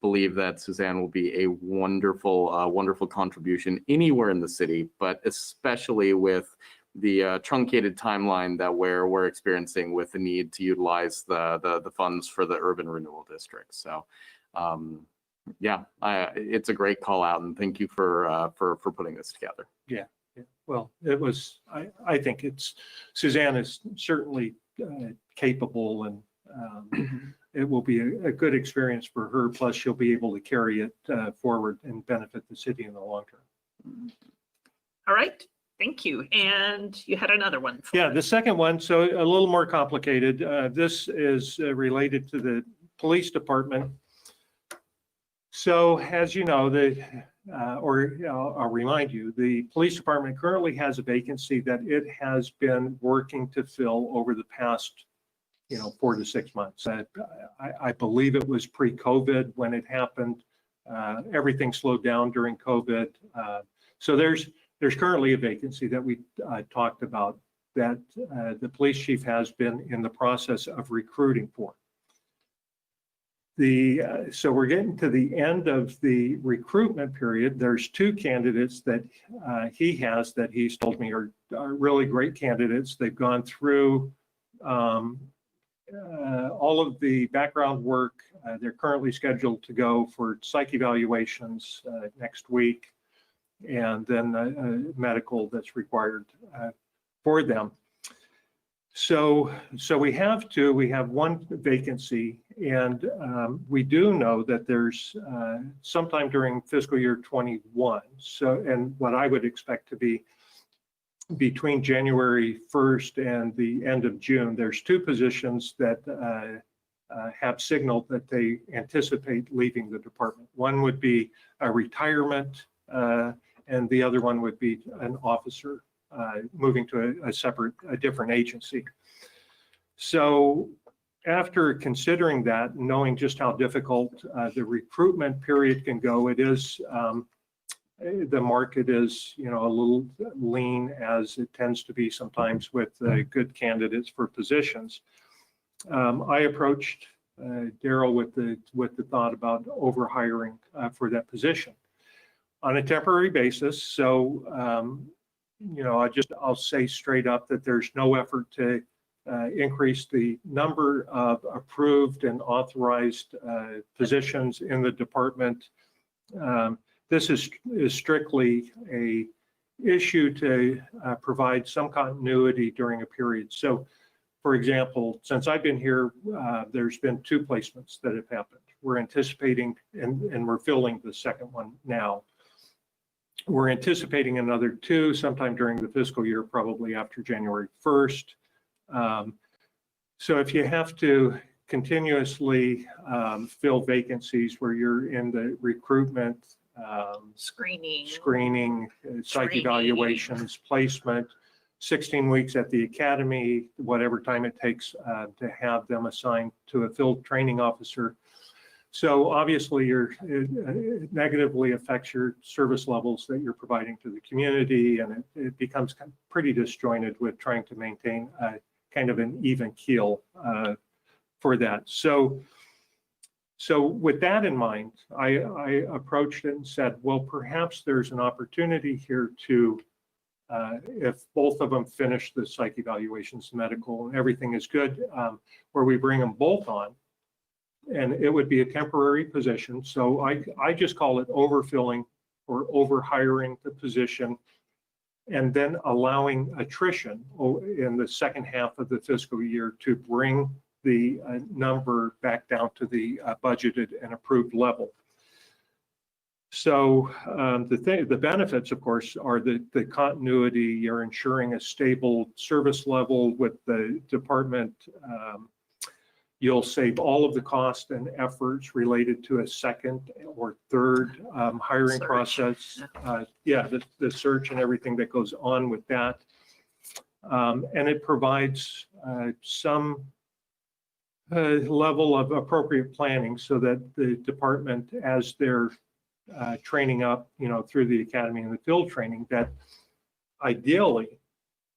believe that Suzanne will be a wonderful contribution anywhere in the city, but especially with the truncated timeline that we're experiencing with the need to utilize the funds for the urban renewal district. So yeah, it's a great call out, and thank you for putting this together. Yeah. Well, it was, I think Suzanne is certainly capable, and it will be a good experience for her. Plus, she'll be able to carry it forward and benefit the city in the long term. All right, thank you. And you had another one. Yeah, the second one, so a little more complicated. This is related to the police department. So as you know, I'll remind you, the police department currently has a vacancy that it has been working to fill over the past, 4 to 6 months. I believe it was pre-COVID when it happened. Everything slowed down during COVID. So there's currently a vacancy that we talked about that the police chief has been in the process of recruiting for. So we're getting to the end of the recruitment period. There's 2 candidates that he has that he's told me are really great candidates. They've gone through all of the background work. They're currently scheduled to go for psych evaluations next week, and then medical that's required for them. So we have 1 vacancy, and we do know that there's sometime during fiscal year 21. And what I would expect to be between January 1st and the end of June, there's 2 positions that have signaled that they anticipate leaving the department. One would be a retirement, and the other one would be an officer moving to a different agency. So after considering that, knowing just how difficult the recruitment period can go, it is, the market is, a little lean, as it tends to be sometimes with good candidates for positions. I approached Daryl with the thought about overhiring for that position on a temporary basis. So, I'll say straight up that there's no effort to increase the number of approved and authorized positions in the department. This is strictly a issue to provide some continuity during a period. So, for example, since I've been here, there's been 2 placements that have happened. We're anticipating, and we're filling the second one now. We're anticipating another 2 sometime during the fiscal year, probably after January 1st. So if you have to continuously fill vacancies where you're in the recruitment, screening, psych Training. evaluations, placement, 16 weeks at the academy, whatever time it takes to have them assigned to a field training officer. So obviously it negatively affects your service levels that you're providing to the community, and it becomes pretty disjointed with trying to maintain a kind of an even keel for that. So with that in mind, I approached it and said, well, perhaps there's an opportunity here to, if both of them finish the psych evaluations, medical, and everything is good, where we bring them both on. And it would be a temporary position. So I just call it overfilling or overhiring the position, and then allowing attrition in the second half of the fiscal year to bring the number back down to the budgeted and approved level. So the benefits, of course, are the continuity. You're ensuring a stable service level with the department. You'll save all of the cost and efforts related to a second or third hiring Search. process. The search and everything that goes on with that. And it provides some level of appropriate planning so that the department, as they're training up, through the academy and the field training, that ideally,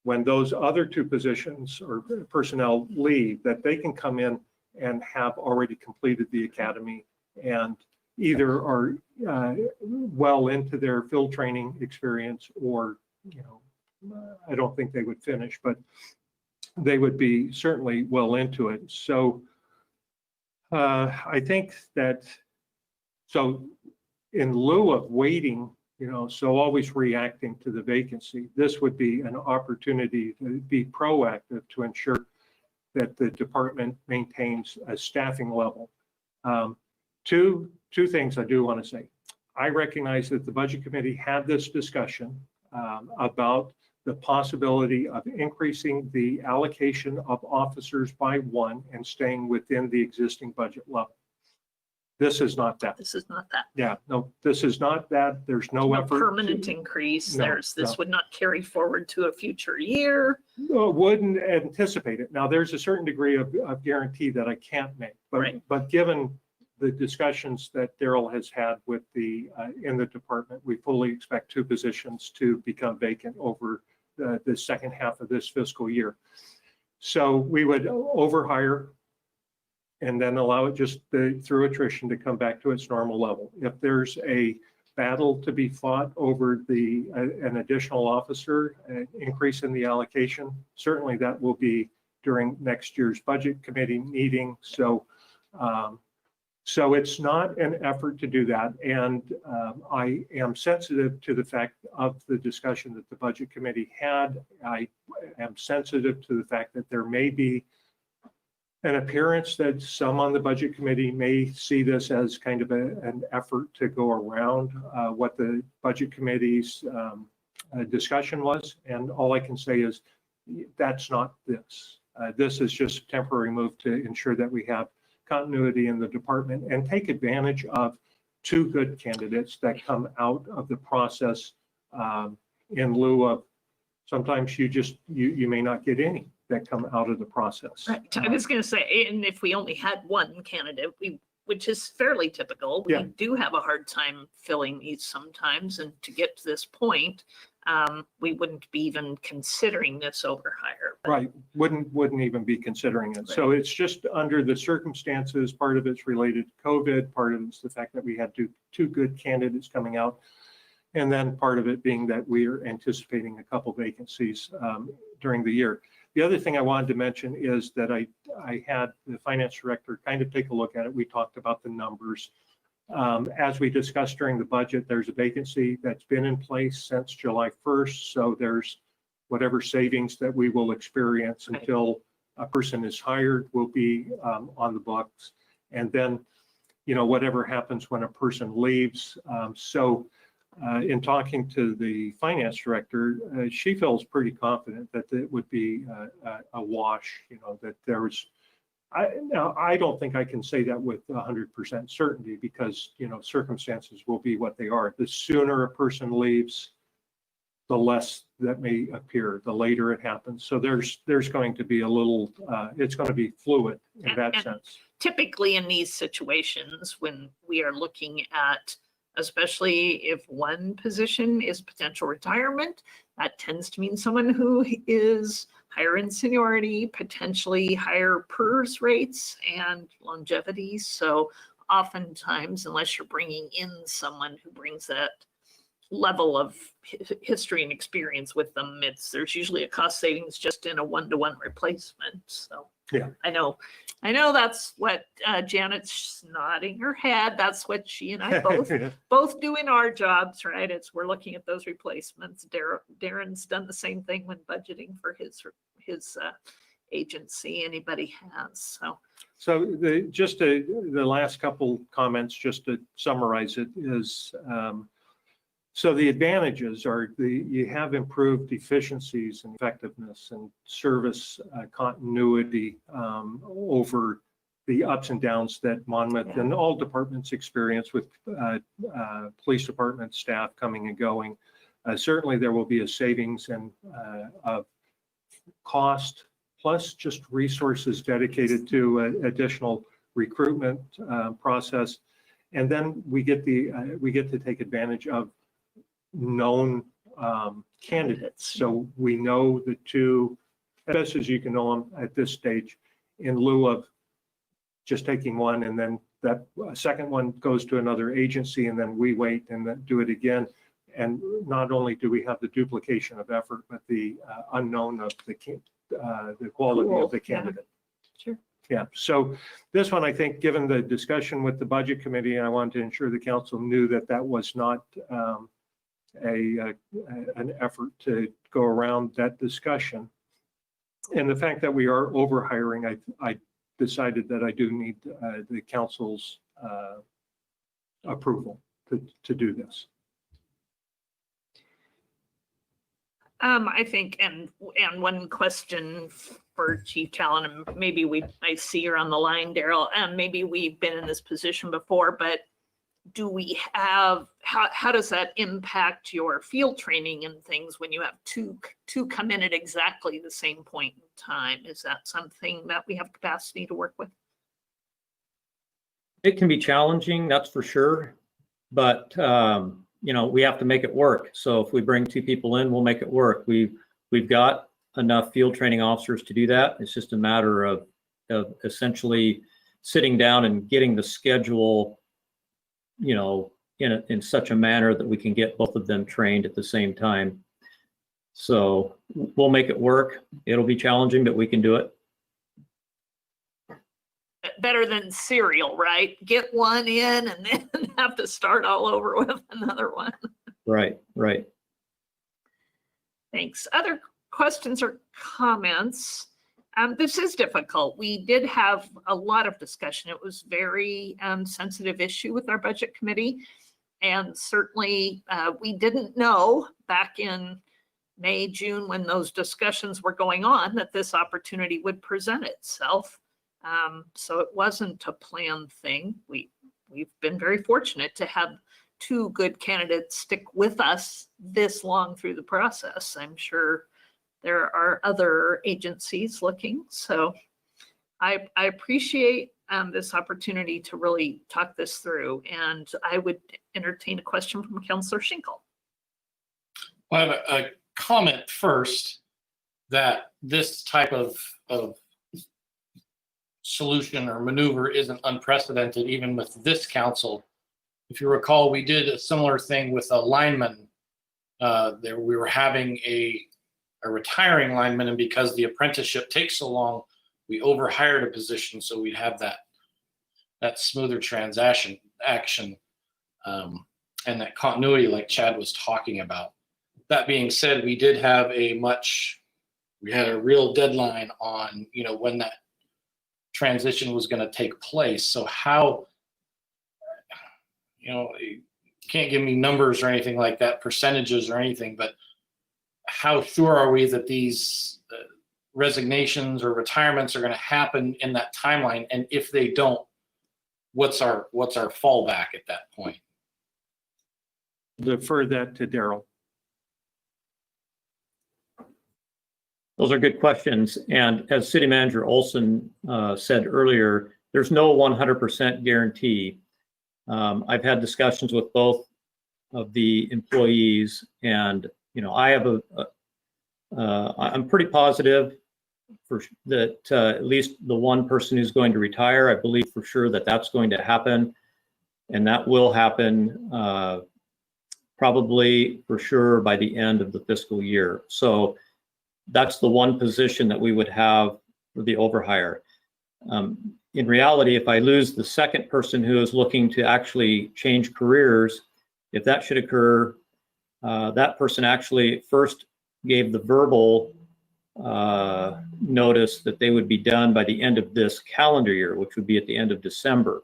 when those other two positions or personnel leave, that they can come in and have already completed the academy and either are well into their field training experience, or, I don't think they would finish, but they would be certainly well into it. So I think that, so in lieu of waiting, so always reacting to the vacancy, this would be an opportunity to be proactive to ensure that the department maintains a staffing level. Two things I do want to say. I recognize that the Budget Committee had this discussion about the possibility of increasing the allocation of officers by one and staying within the existing budget level. This is not that. This is not that. Yeah, no, this is not that. There's no effort. Permanent increase. No, This no. would not carry forward to a future year. Wouldn't anticipate it. Now, there's a certain degree of guarantee that I can't make, Right. but given the discussions that Daryl has had with in the department, we fully expect two positions to become vacant over the second half of this fiscal year. So we would overhire and then allow it just through attrition to come back to its normal level. If there's a battle to be fought over an additional officer, an increase in the allocation, certainly that will be during next year's Budget Committee meeting. So it's not an effort to do that. And I am sensitive to the fact of the discussion that the Budget Committee had. I am sensitive to the fact that there may be an appearance that some on the Budget Committee may see this as kind of an effort to go around what the Budget Committee's discussion was. And all I can say is that's not this. This is just a temporary move to ensure that we have continuity in the department and take advantage of two good candidates that come out of the process in lieu of sometimes you may not get any that come out of the process. Right. I was going to say, and if we only had one candidate, which is fairly typical, we Yeah. do have a hard time filling these sometimes. And to get to this point, we wouldn't be even considering this overhire. But Right, wouldn't even be considering it. So it's just under the circumstances, part of it's related to COVID, part of it's the fact that we had two good candidates coming out. And then part of it being that we are anticipating a couple vacancies during the year. The other thing I wanted to mention is that I had the finance director kind of take a look at it. We talked about the numbers. As we discussed during the budget, there's a vacancy that's been in place since July 1st. So there's whatever savings that we will experience Right. until a person is hired will be on the books. And then, whatever happens when a person leaves. In talking to the finance director, she feels pretty confident that it would be a wash, that I don't think I can say that with 100% certainty because, circumstances will be what they are. The sooner a person leaves, the less that may appear, the later it happens. So there's going to be a little, it's going to be fluid in that And sense. typically in these situations, when we are looking at, especially if one position is potential retirement, that tends to mean someone who is higher in seniority, potentially higher PERS rates and longevity. So oftentimes, unless you're bringing in someone who brings that level of history and experience with them, there's usually a cost savings just in a one-to-one replacement. So Yeah. I know that's what Janet's nodding her head. That's what she and I both do in our jobs, right? We're looking at those replacements. Darren's done the same thing when budgeting for his agency. Anybody has. So the last couple comments, just to summarize it, is so the advantages are you have improved efficiencies and effectiveness and service continuity over the ups and downs that Monmouth and all departments experience with police department staff coming and going. Certainly there will be a savings and of cost plus just resources dedicated to additional recruitment process. And then we get to take advantage of known candidates. So we know the two, as best as you can know them at this stage, in lieu of just taking one and then that second one goes to another agency and then we wait and then do it again. And not only do we have the duplication of effort, but the unknown of the quality of the candidate. Sure. Yeah, so this one, I think, given the discussion with the budget committee, I wanted to ensure the council knew that was not an effort to go around that discussion. And the fact that we are over hiring, I decided that I do need the council's approval to do this. I think, and one question for Chief Talon, and maybe I see you're on the line, Daryl, and maybe we've been in this position before, but do we have, how does that impact your field training and things when you have two come in at exactly the same point in time? Is that something that we have capacity to work with? It can be challenging, that's for sure, but we have to make it work. So if we bring two people in, we'll make it work. We've got enough field training officers to do that. It's just a matter of essentially sitting down and getting the schedule, in such a manner that we can get both of them trained at the same time. So we'll make it work. It'll be challenging, but we can do it. Better than serial, right? Get one in and then have to start all over with another one. Right. Thanks. Other questions or comments? This is difficult. We did have a lot of discussion. It was very sensitive issue with our budget committee. And certainly we didn't know back in May, June, when those discussions were going on, that this opportunity would present itself. So it wasn't a planned thing. We've been very fortunate to have two good candidates stick with us this long through the process. I'm sure there are other agencies looking. So I appreciate this opportunity to really talk this through. And I would entertain a question from Councillor Schinkel. I have a comment first that this type of solution or maneuver isn't unprecedented even with this council. If you recall, we did a similar thing with a lineman. We were having a retiring lineman, and because the apprenticeship takes so long, we overhired a position so we'd have that smoother transaction action and that continuity like Chad was talking about. That being said, we did have we had a real deadline on when that transition was going to take place. So how, you can't give me numbers or anything like that, percentages or anything, but how sure are we that these resignations or retirements are going to happen in that timeline? And if they don't, what's our fallback at that point? Defer that to Daryl. Those are good questions. And as City Manager Olson said earlier, there's no 100% guarantee. I've had discussions with both of the employees, and I have I'm pretty positive that at least the one person who's going to retire, I believe for sure that that's going to happen, and that will happen probably for sure by the end of the fiscal year. So that's the one position that we would have for the overhire. In reality, if I lose the second person who is looking to actually change careers, if that should occur, that person actually first gave the verbal notice that they would be done by the end of this calendar year, which would be at the end of December.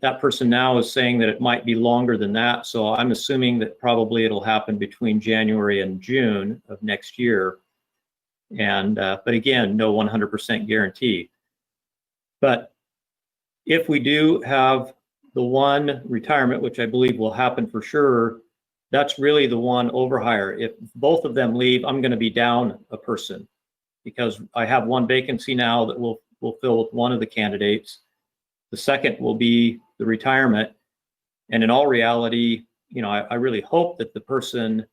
That person now is saying that it might be longer than that. So I'm assuming that probably it'll happen between January and June of next year. And, but again, no 100% guarantee. But if we do have the one retirement, which I believe will happen for sure, that's really the one overhire. If both of them leave, I'm going to be down a person because I have one vacancy now that we'll fill with one of the candidates. The second will be the retirement. And in all reality, I really hope that the person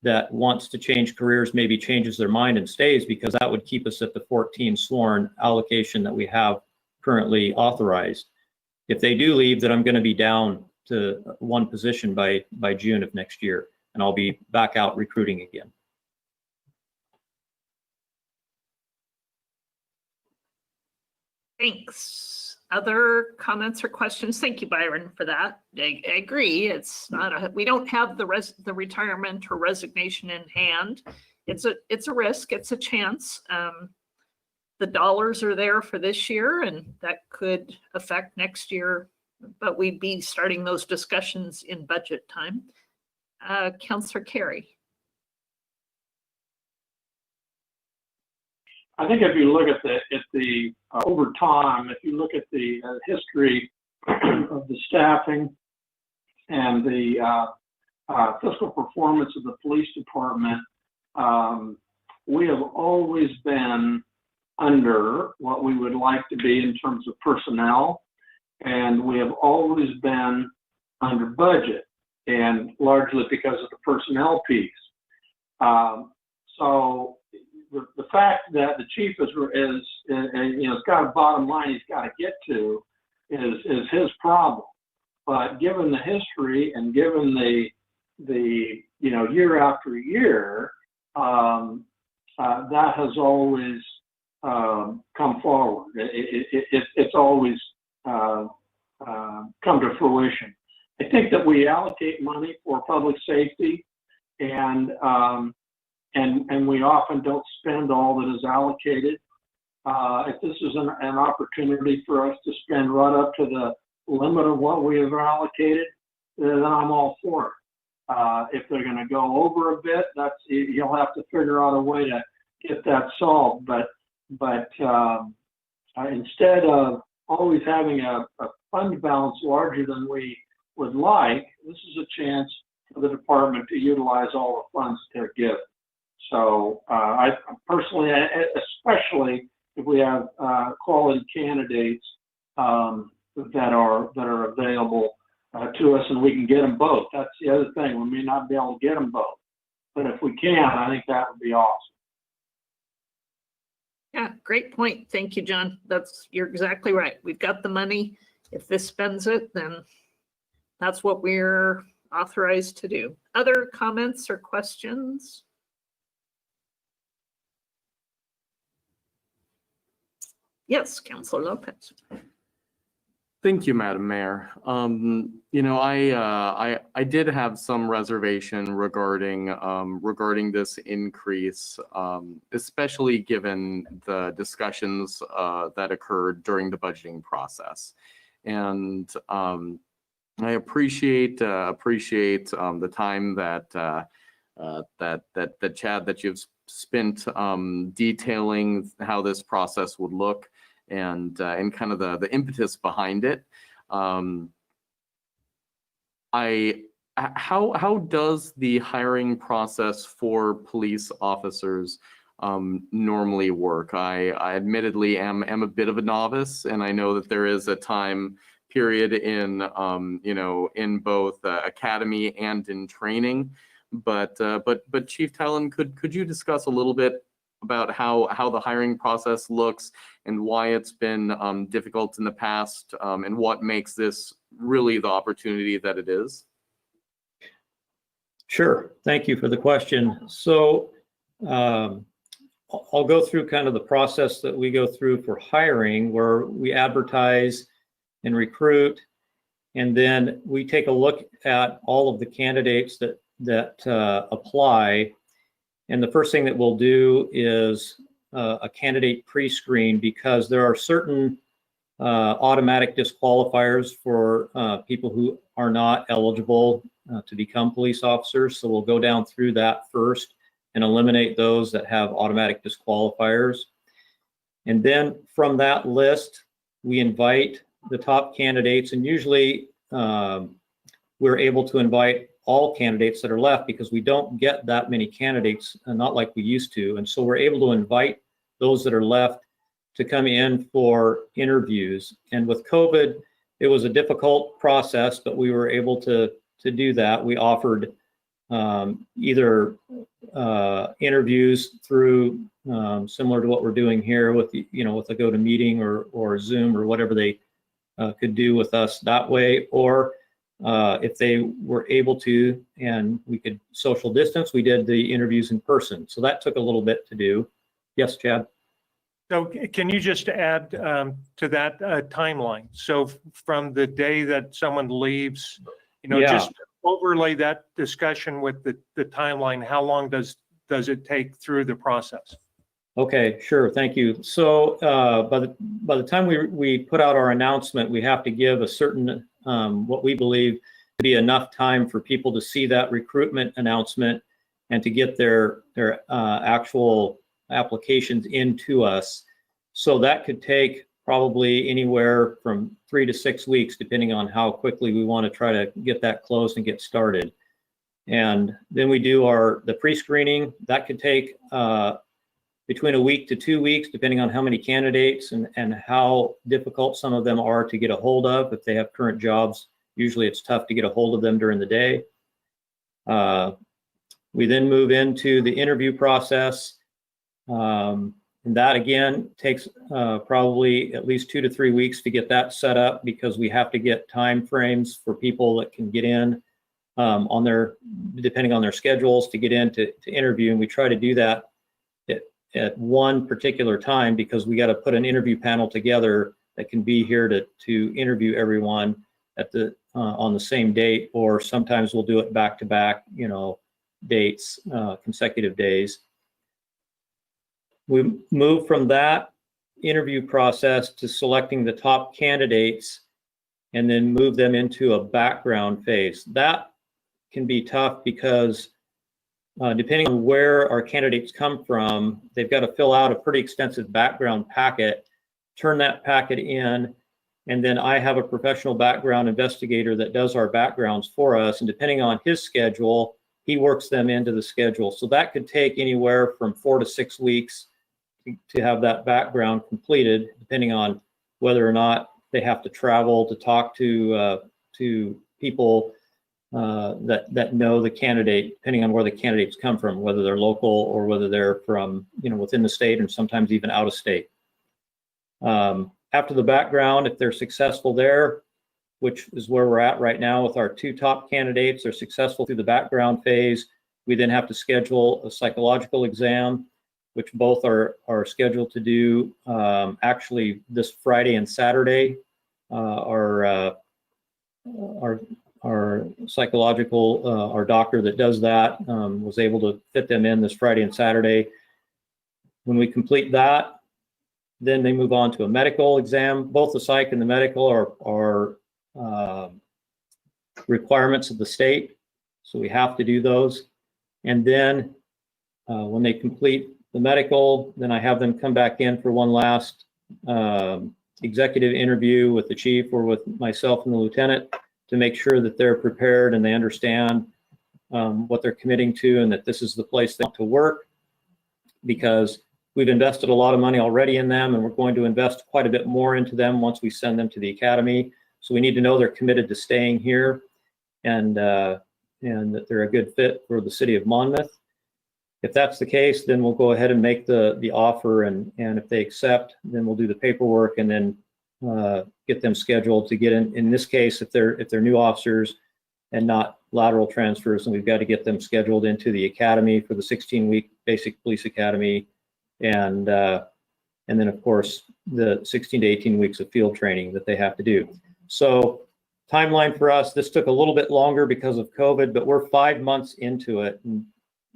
that wants to change careers maybe changes their mind and stays, because that would keep us at the 14 sworn allocation that we have currently authorized. If they do leave, then I'm going to be down to one position by June of next year, and I'll be back out recruiting again. Thanks. Other comments or questions? Thank you, Byron, for that. I agree. It's not we don't have the retirement or resignation in hand. It's a risk. It's a chance. The dollars are there for this year, and that could affect next year, but we'd be starting those discussions in budget time. Councillor Carey. I think if you look at the over time, if you look at the history of the staffing and the fiscal performance of the police department, we have always been under what we would like to be in terms of personnel, and we have always been under budget, and largely because of the personnel piece. So the fact that the chief is got a bottom line he's got to get to is his problem. But given the history and given the year after year, that has always come forward. It's always come to fruition. I think that we allocate money for public safety, and we often don't spend all that is allocated. If this is an opportunity for us to spend right up to the limit of what we have allocated, then I'm all for it. If they're going to go over a bit, you'll have to figure out a way to get that solved. But instead of always having a fund balance larger than we would like, this is a chance for the department to utilize all the funds they're given. So I personally, especially if we have quality candidates that are available to us, and we can get them both. That's the other thing. We may not be able to get them both, but if we can, I think that would be awesome. Yeah, great point. Thank you, John. You're exactly right. We've got the money. If this spends it, then that's what we're authorized to do. Other comments or questions? Yes, Councilor Lopez. Thank you, Madam Mayor. I did have some reservation regarding this increase, especially given the discussions that occurred during the budgeting process. And I appreciate the time that Chad, that you've spent detailing how this process would look and kind of the impetus behind it. How does the hiring process for police officers normally work? I admittedly am a bit of a novice, and I know that there is a time period in in both academy and in training. But Chief Talon, could you discuss a little bit about how the hiring process looks and why it's been difficult in the past, and what makes this really the opportunity that it is? Sure. Thank you for the question. So I'll go through kind of the process that we go through for hiring, where we advertise and recruit, and then we take a look at all of the candidates that apply. And the first thing that we'll do is a candidate pre-screen, because there are certain automatic disqualifiers for people who are not eligible to become police officers. So we'll go down through that first and eliminate those that have automatic disqualifiers. And then from that list, we invite the top candidates, and usually we're able to invite all candidates that are left, because we don't get that many candidates, not like we used to. And so we're able to invite those that are left to come in for interviews. And with COVID, it was a difficult process, but we were able to do that. We offered either interviews through similar to what we're doing here with the, with a GoToMeeting or Zoom or whatever they could do with us that way, or if they were able to and we could social distance, we did the interviews in person. So that took a little bit to do. Yes, Chad? So can you just add to that timeline? So from the day that someone leaves, Yeah. just overlay that discussion with the timeline. How long does it take through the process? Okay, sure. Thank you. So by the time we put out our announcement, we have to give a certain what we believe to be enough time for people to see that recruitment announcement and to get their actual applications into us. So that could take probably anywhere from 3 to 6 weeks, depending on how quickly we want to try to get that closed and get started. And then we do the pre-screening. That could take between a week to 2 weeks, depending on how many candidates and how difficult some of them are to get a hold of. If they have current jobs, usually it's tough to get a hold of them during the day. We then move into the interview process. And that again takes probably at least 2 to 3 weeks to get that set up, because we have to get time frames for people that can get in depending on their schedules, to get in to interview. And we try to do that at one particular time, because we got to put an interview panel together that can be here to interview everyone at on the same date, or sometimes we'll do it back to back, dates, consecutive days. We move from that interview process to selecting the top candidates and then move them into a background phase. That can be tough because depending on where our candidates come from, they've got to fill out a pretty extensive background packet, turn that packet in, and then I have a professional background investigator that does our backgrounds for us. And depending on his schedule, he works them into the schedule. So that could take anywhere from 4 to 6 weeks to have that background completed, depending on whether or not they have to travel to talk to people that know the candidate, depending on where the candidates come from, whether they're local or whether they're from within the state and sometimes even out of state. After the background, if they're successful there, which is where we're at right now with our 2 top candidates, are successful through the background phase, we then have to schedule a psychological exam, which both are scheduled to do actually this Friday and Saturday. Our psychological, our doctor that does that was able to fit them in this Friday and Saturday. When we complete that, then they move on to a medical exam. Both the psych and the medical are requirements of the state, so we have to do those. And then When they complete the medical, then I have them come back in for one last executive interview with the chief or with myself and the lieutenant to make sure that they're prepared and they understand what they're committing to and that this is the place they want to work, because we've invested a lot of money already in them and we're going to invest quite a bit more into them once we send them to the academy. So we need to know they're committed to staying here and that they're a good fit for the city of Monmouth. If that's the case, then we'll go ahead and make the offer, and if they accept, then we'll do the paperwork and then get them scheduled to get in. In this case, if they're new officers and not lateral transfers, then we've got to get them scheduled into the academy for the 16-week basic police academy, and then of course the 16 to 18 weeks of field training that they have to do. So timeline for us, this took a little bit longer because of COVID, but we're 5 months into it. And,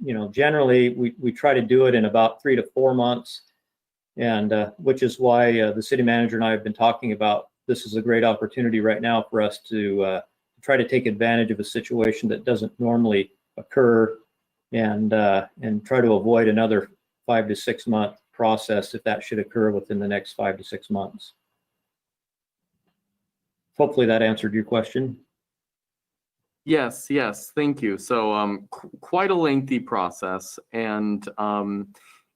you know, generally we try to do it in about 3 to 4 months, and which is why the city manager and I have been talking about this is a great opportunity right now for us to try to take advantage of a situation that doesn't normally occur, and try to avoid another 5 to 6 month process if that should occur within the next 5 to 6 months. Hopefully that answered your question. Yes, thank you. So quite a lengthy process, and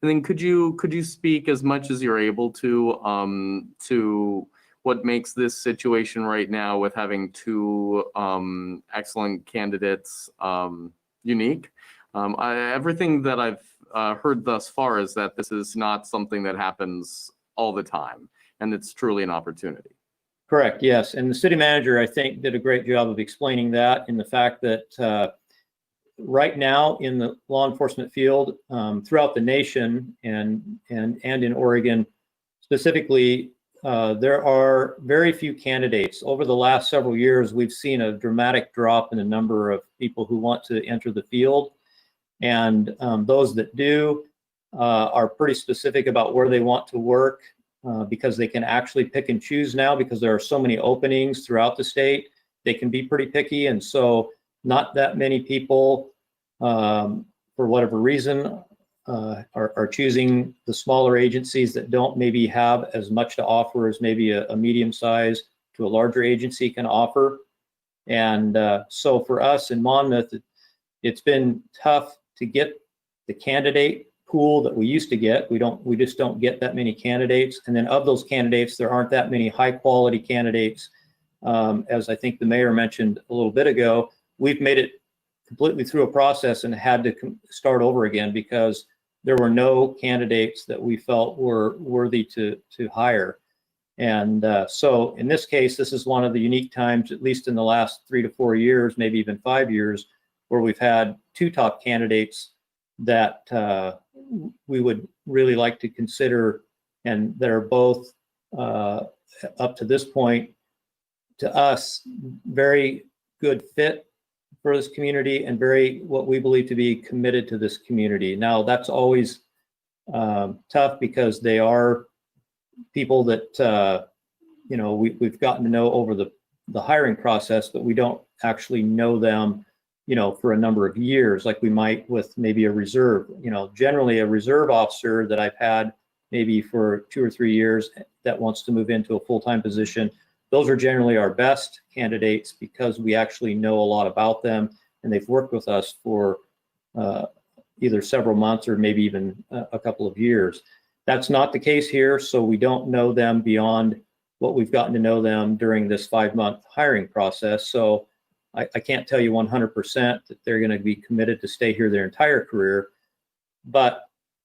then could you speak as much as you're able to what makes this situation right now with having two excellent candidates unique? Everything that I've heard thus far is that this is not something that happens all the time, and it's truly an opportunity. Correct, yes. And the city manager, I think, did a great job of explaining that in the fact that right now in the law enforcement field throughout the nation and in Oregon specifically, there are very few candidates. Over the last several years, we've seen a dramatic drop in the number of people who want to enter the field. And those that do are pretty specific about where they want to work. Because they can actually pick and choose now because there are so many openings throughout the state. They can be pretty picky, and so not that many people, for whatever reason, are choosing the smaller agencies that don't maybe have as much to offer as maybe a medium size to a larger agency can offer. And so for us in Monmouth, it's been tough to get the candidate pool that we used to get. We just don't get that many candidates. And then of those candidates, there aren't that many high quality candidates. As I think the mayor mentioned a little bit ago, we've made it completely through a process and had to start over again because there were no candidates that we felt were worthy to hire. And so in this case, this is one of the unique times, at least in the last 3 to 4 years, maybe even 5 years, where we've had two top candidates that we would really like to consider, and that are both up to this point, to us, very good fit for this community and very what we believe to be committed to this community. Now, that's always tough because they are people that we've gotten to know over the hiring process, but we don't actually know them for a number of years, like we might with maybe a reserve. Generally a reserve officer that I've had maybe for 2 or 3 years that wants to move into a full-time position, those are generally our best candidates because we actually know a lot about them and they've worked with us for either several months or maybe even a couple of years. That's not the case here, so we don't know them beyond what we've gotten to know them during this 5-month hiring process. So I can't tell you 100% that they're going to be committed to stay here their entire career, but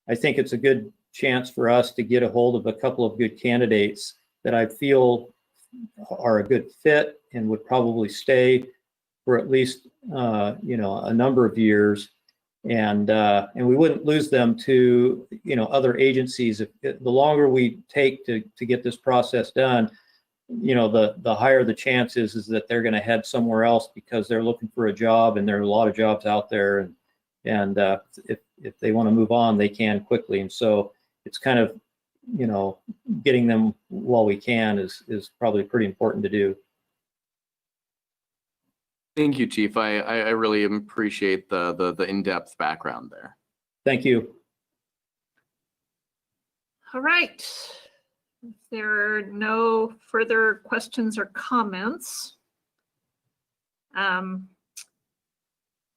I think it's a good chance for us to get a hold of a couple of good candidates that I feel are a good fit and would probably stay for at least a number of years, and we wouldn't lose them to other agencies. If the longer we take to get this process done, the higher the chances is that they're going to head somewhere else because they're looking for a job, and there are a lot of jobs out there, and if they want to move on, they can quickly. And so it's kind of getting them while we can is probably pretty important to do. Thank you, Chief. I really appreciate the in-depth background there. Thank you. All right. If there are no further questions or comments,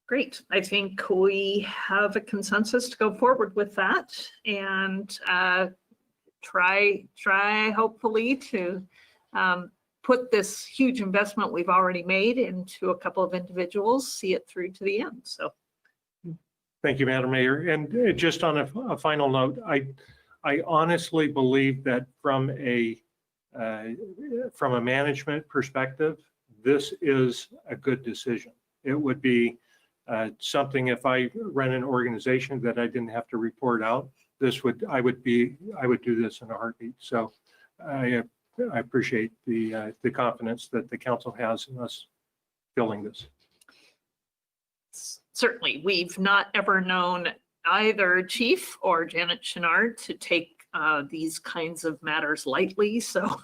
great. I think we have a consensus to go forward with that and try hopefully to put this huge investment we've already made into a couple of individuals, see it through to the end. So Thank you, Madam Mayor. And just on a final note, I honestly believe that from a management perspective, this is a good decision. It would be something if I ran an organization that I didn't have to report out. I would do this in a heartbeat. So I appreciate the confidence that the council has in us filling this. certainly, we've not ever known either Chief or Janet Chenard to take these kinds of matters lightly. So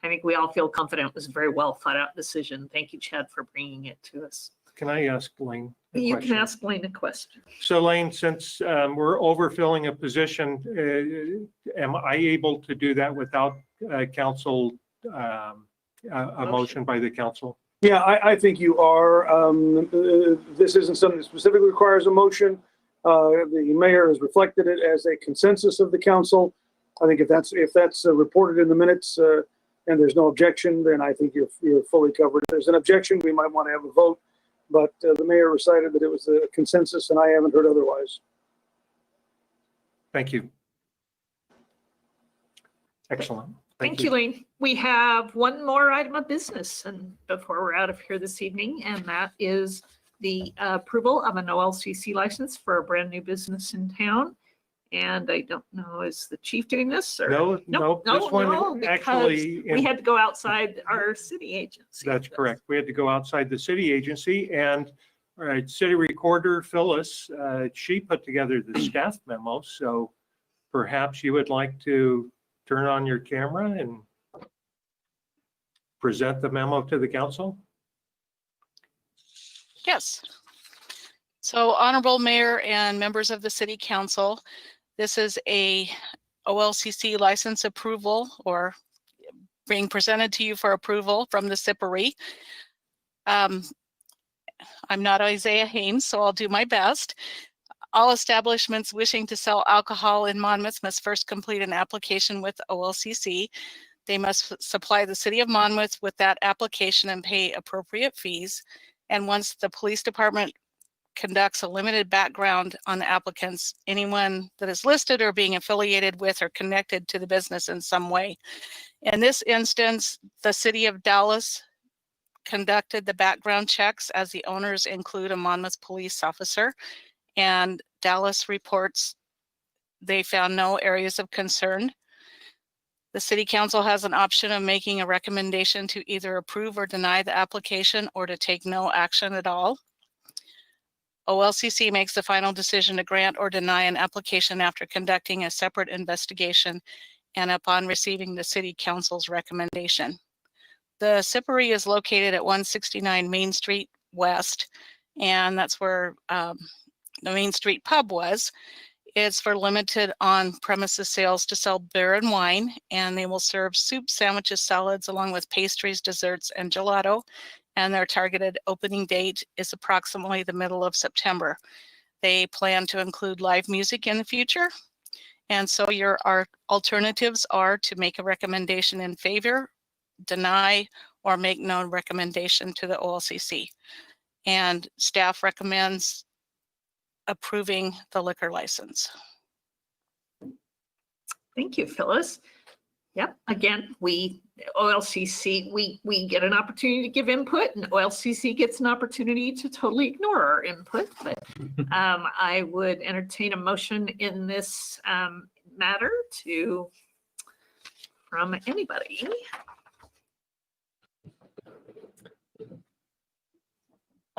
I think we all feel confident it was a very well thought out decision. Thank you, Chad, for bringing it to us. Can I ask Lane a You question? can ask Lane a question. So Lane, since we're overfilling a position, am I able to do that without council, a motion by the council? Yeah, I think you are. This isn't something that specifically requires a motion. The mayor has reflected it as a consensus of the council. I think if that's reported in the minutes and there's no objection, then I think you're fully covered. If there's an objection, we might want to have a vote. But the mayor recited that it was a consensus, and I haven't heard otherwise. Thank you. Excellent. Thank you, Lane. We have one more item of business and before we're out of here this evening, and that is the approval of an OLCC license for a brand new business in town. And I don't know, is the chief doing this or? No, this one because actually. we had to go outside our city agency. That's correct. We had to go outside the city agency, and all right, city recorder Phyllis, she put together the staff memo. So perhaps you would like to turn on your camera and present the memo to the council. Yes. So Honorable Mayor and members of the City Council, this is a OLCC license approval or being presented to you for approval from the SIPRI. I'm not Isaiah Haynes, so I'll do my best. All establishments wishing to sell alcohol in Monmouth must first complete an application with OLCC. They must supply the City of Monmouth with that application and pay appropriate fees. And once the police department conducts a limited background on the applicants, anyone that is listed or being affiliated with or connected to the business in some way. In this instance, the City of Dallas conducted the background checks as the owners include a Monmouth police officer, and Dallas reports they found no areas of concern. The City Council has an option of making a recommendation to either approve or deny the application or to take no action at all. OLCC makes the final decision to grant or deny an application after conducting a separate investigation and upon receiving the City Council's recommendation. The SIPRI is located at 169 Main Street West, and that's where the Main Street Pub was. It's for limited on-premises sales to sell beer and wine, and they will serve soup, sandwiches, salads, along with pastries, desserts, and gelato. And their targeted opening date is approximately the middle of September. They plan to include live music in the future. And so our alternatives are to make a recommendation in favor, deny, or make no recommendation to the OLCC. And staff recommends approving the liquor license. Thank you, Phyllis. Yep, again, OLCC, we get an opportunity to give input and OLCC gets an opportunity to totally ignore our input. But I would entertain a motion in this matter from anybody.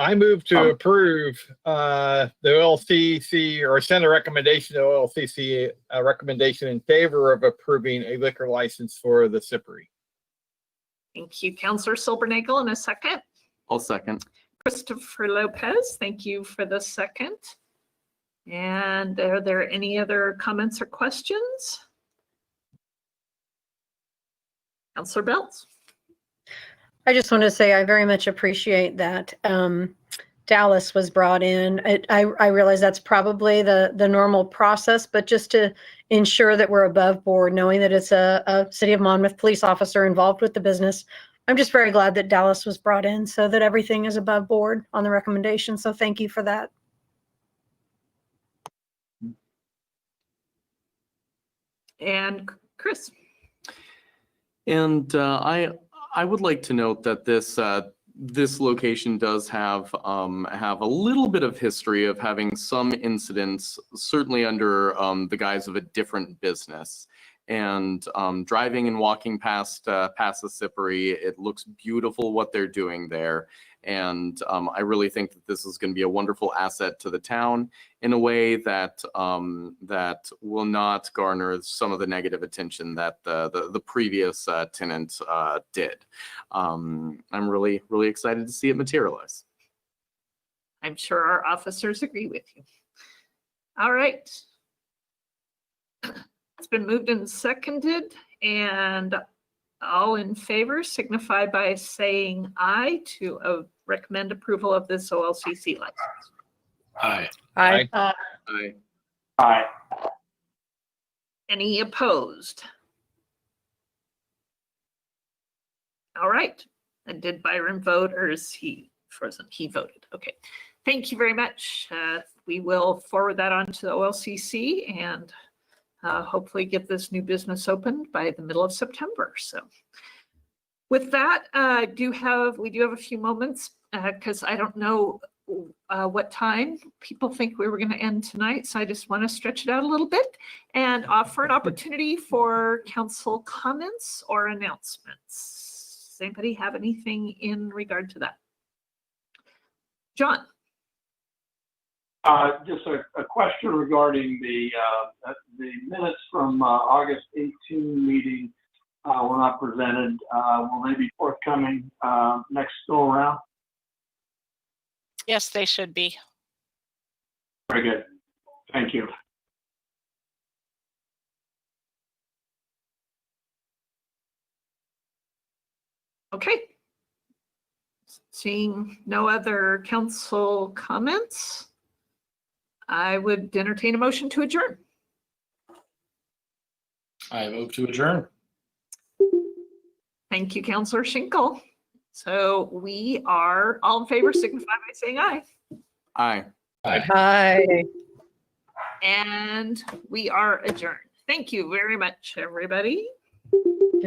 I move to approve the OLCC or send a recommendation to OLCC, a recommendation in favor of approving a liquor license for the SIPRI. Thank you, Councillor Silbernagel, in a second. I'll second. Christopher Lopez, thank you for the second. And are there any other comments or questions? Counselor Belz? I just want to say I very much appreciate that Dallas was brought in. I realize that's probably the normal process, but just to ensure that we're above board, knowing that it's a City of Monmouth police officer involved with the business, I'm just very glad that Dallas was brought in so that everything is above board on the recommendation. So thank you for that. And Chris? And I would like to note that this location does have a little bit of history of having some incidents, certainly under the guise of a different business. And driving and walking past the Sippery, it looks beautiful what they're doing there. And I really think that this is going to be a wonderful asset to the town in a way that that will not garner some of the negative attention that the previous tenant did. I'm really excited to see it materialize. I'm sure our officers agree with you. All right. It's been moved and seconded, and all in favor signify by saying aye to recommend approval of this OLCC license. Aye. Aye. Aye. Aye. Any opposed? All right. And did Byron vote, or is he frozen? He voted. Okay. Thank you very much. We will forward that on to the OLCC and hopefully get this new business opened by the middle of September. So with that, we do have a few moments because I don't know what time people think we were going to end tonight. So I just want to stretch it out a little bit and offer an opportunity for council comments or announcements. Does anybody have anything in regard to that? John? Just a question regarding the minutes from August 18 meeting were not presented. Will they be forthcoming next go around? Yes, they should be. Very good. Thank you. Okay. Seeing no other council comments, I would entertain a motion to adjourn. I move to adjourn. Thank you, Councilor Schinkel. So we are all in favor, signify by saying aye. Aye. Hi. And we are adjourned. Thank you very much, everybody. Good night.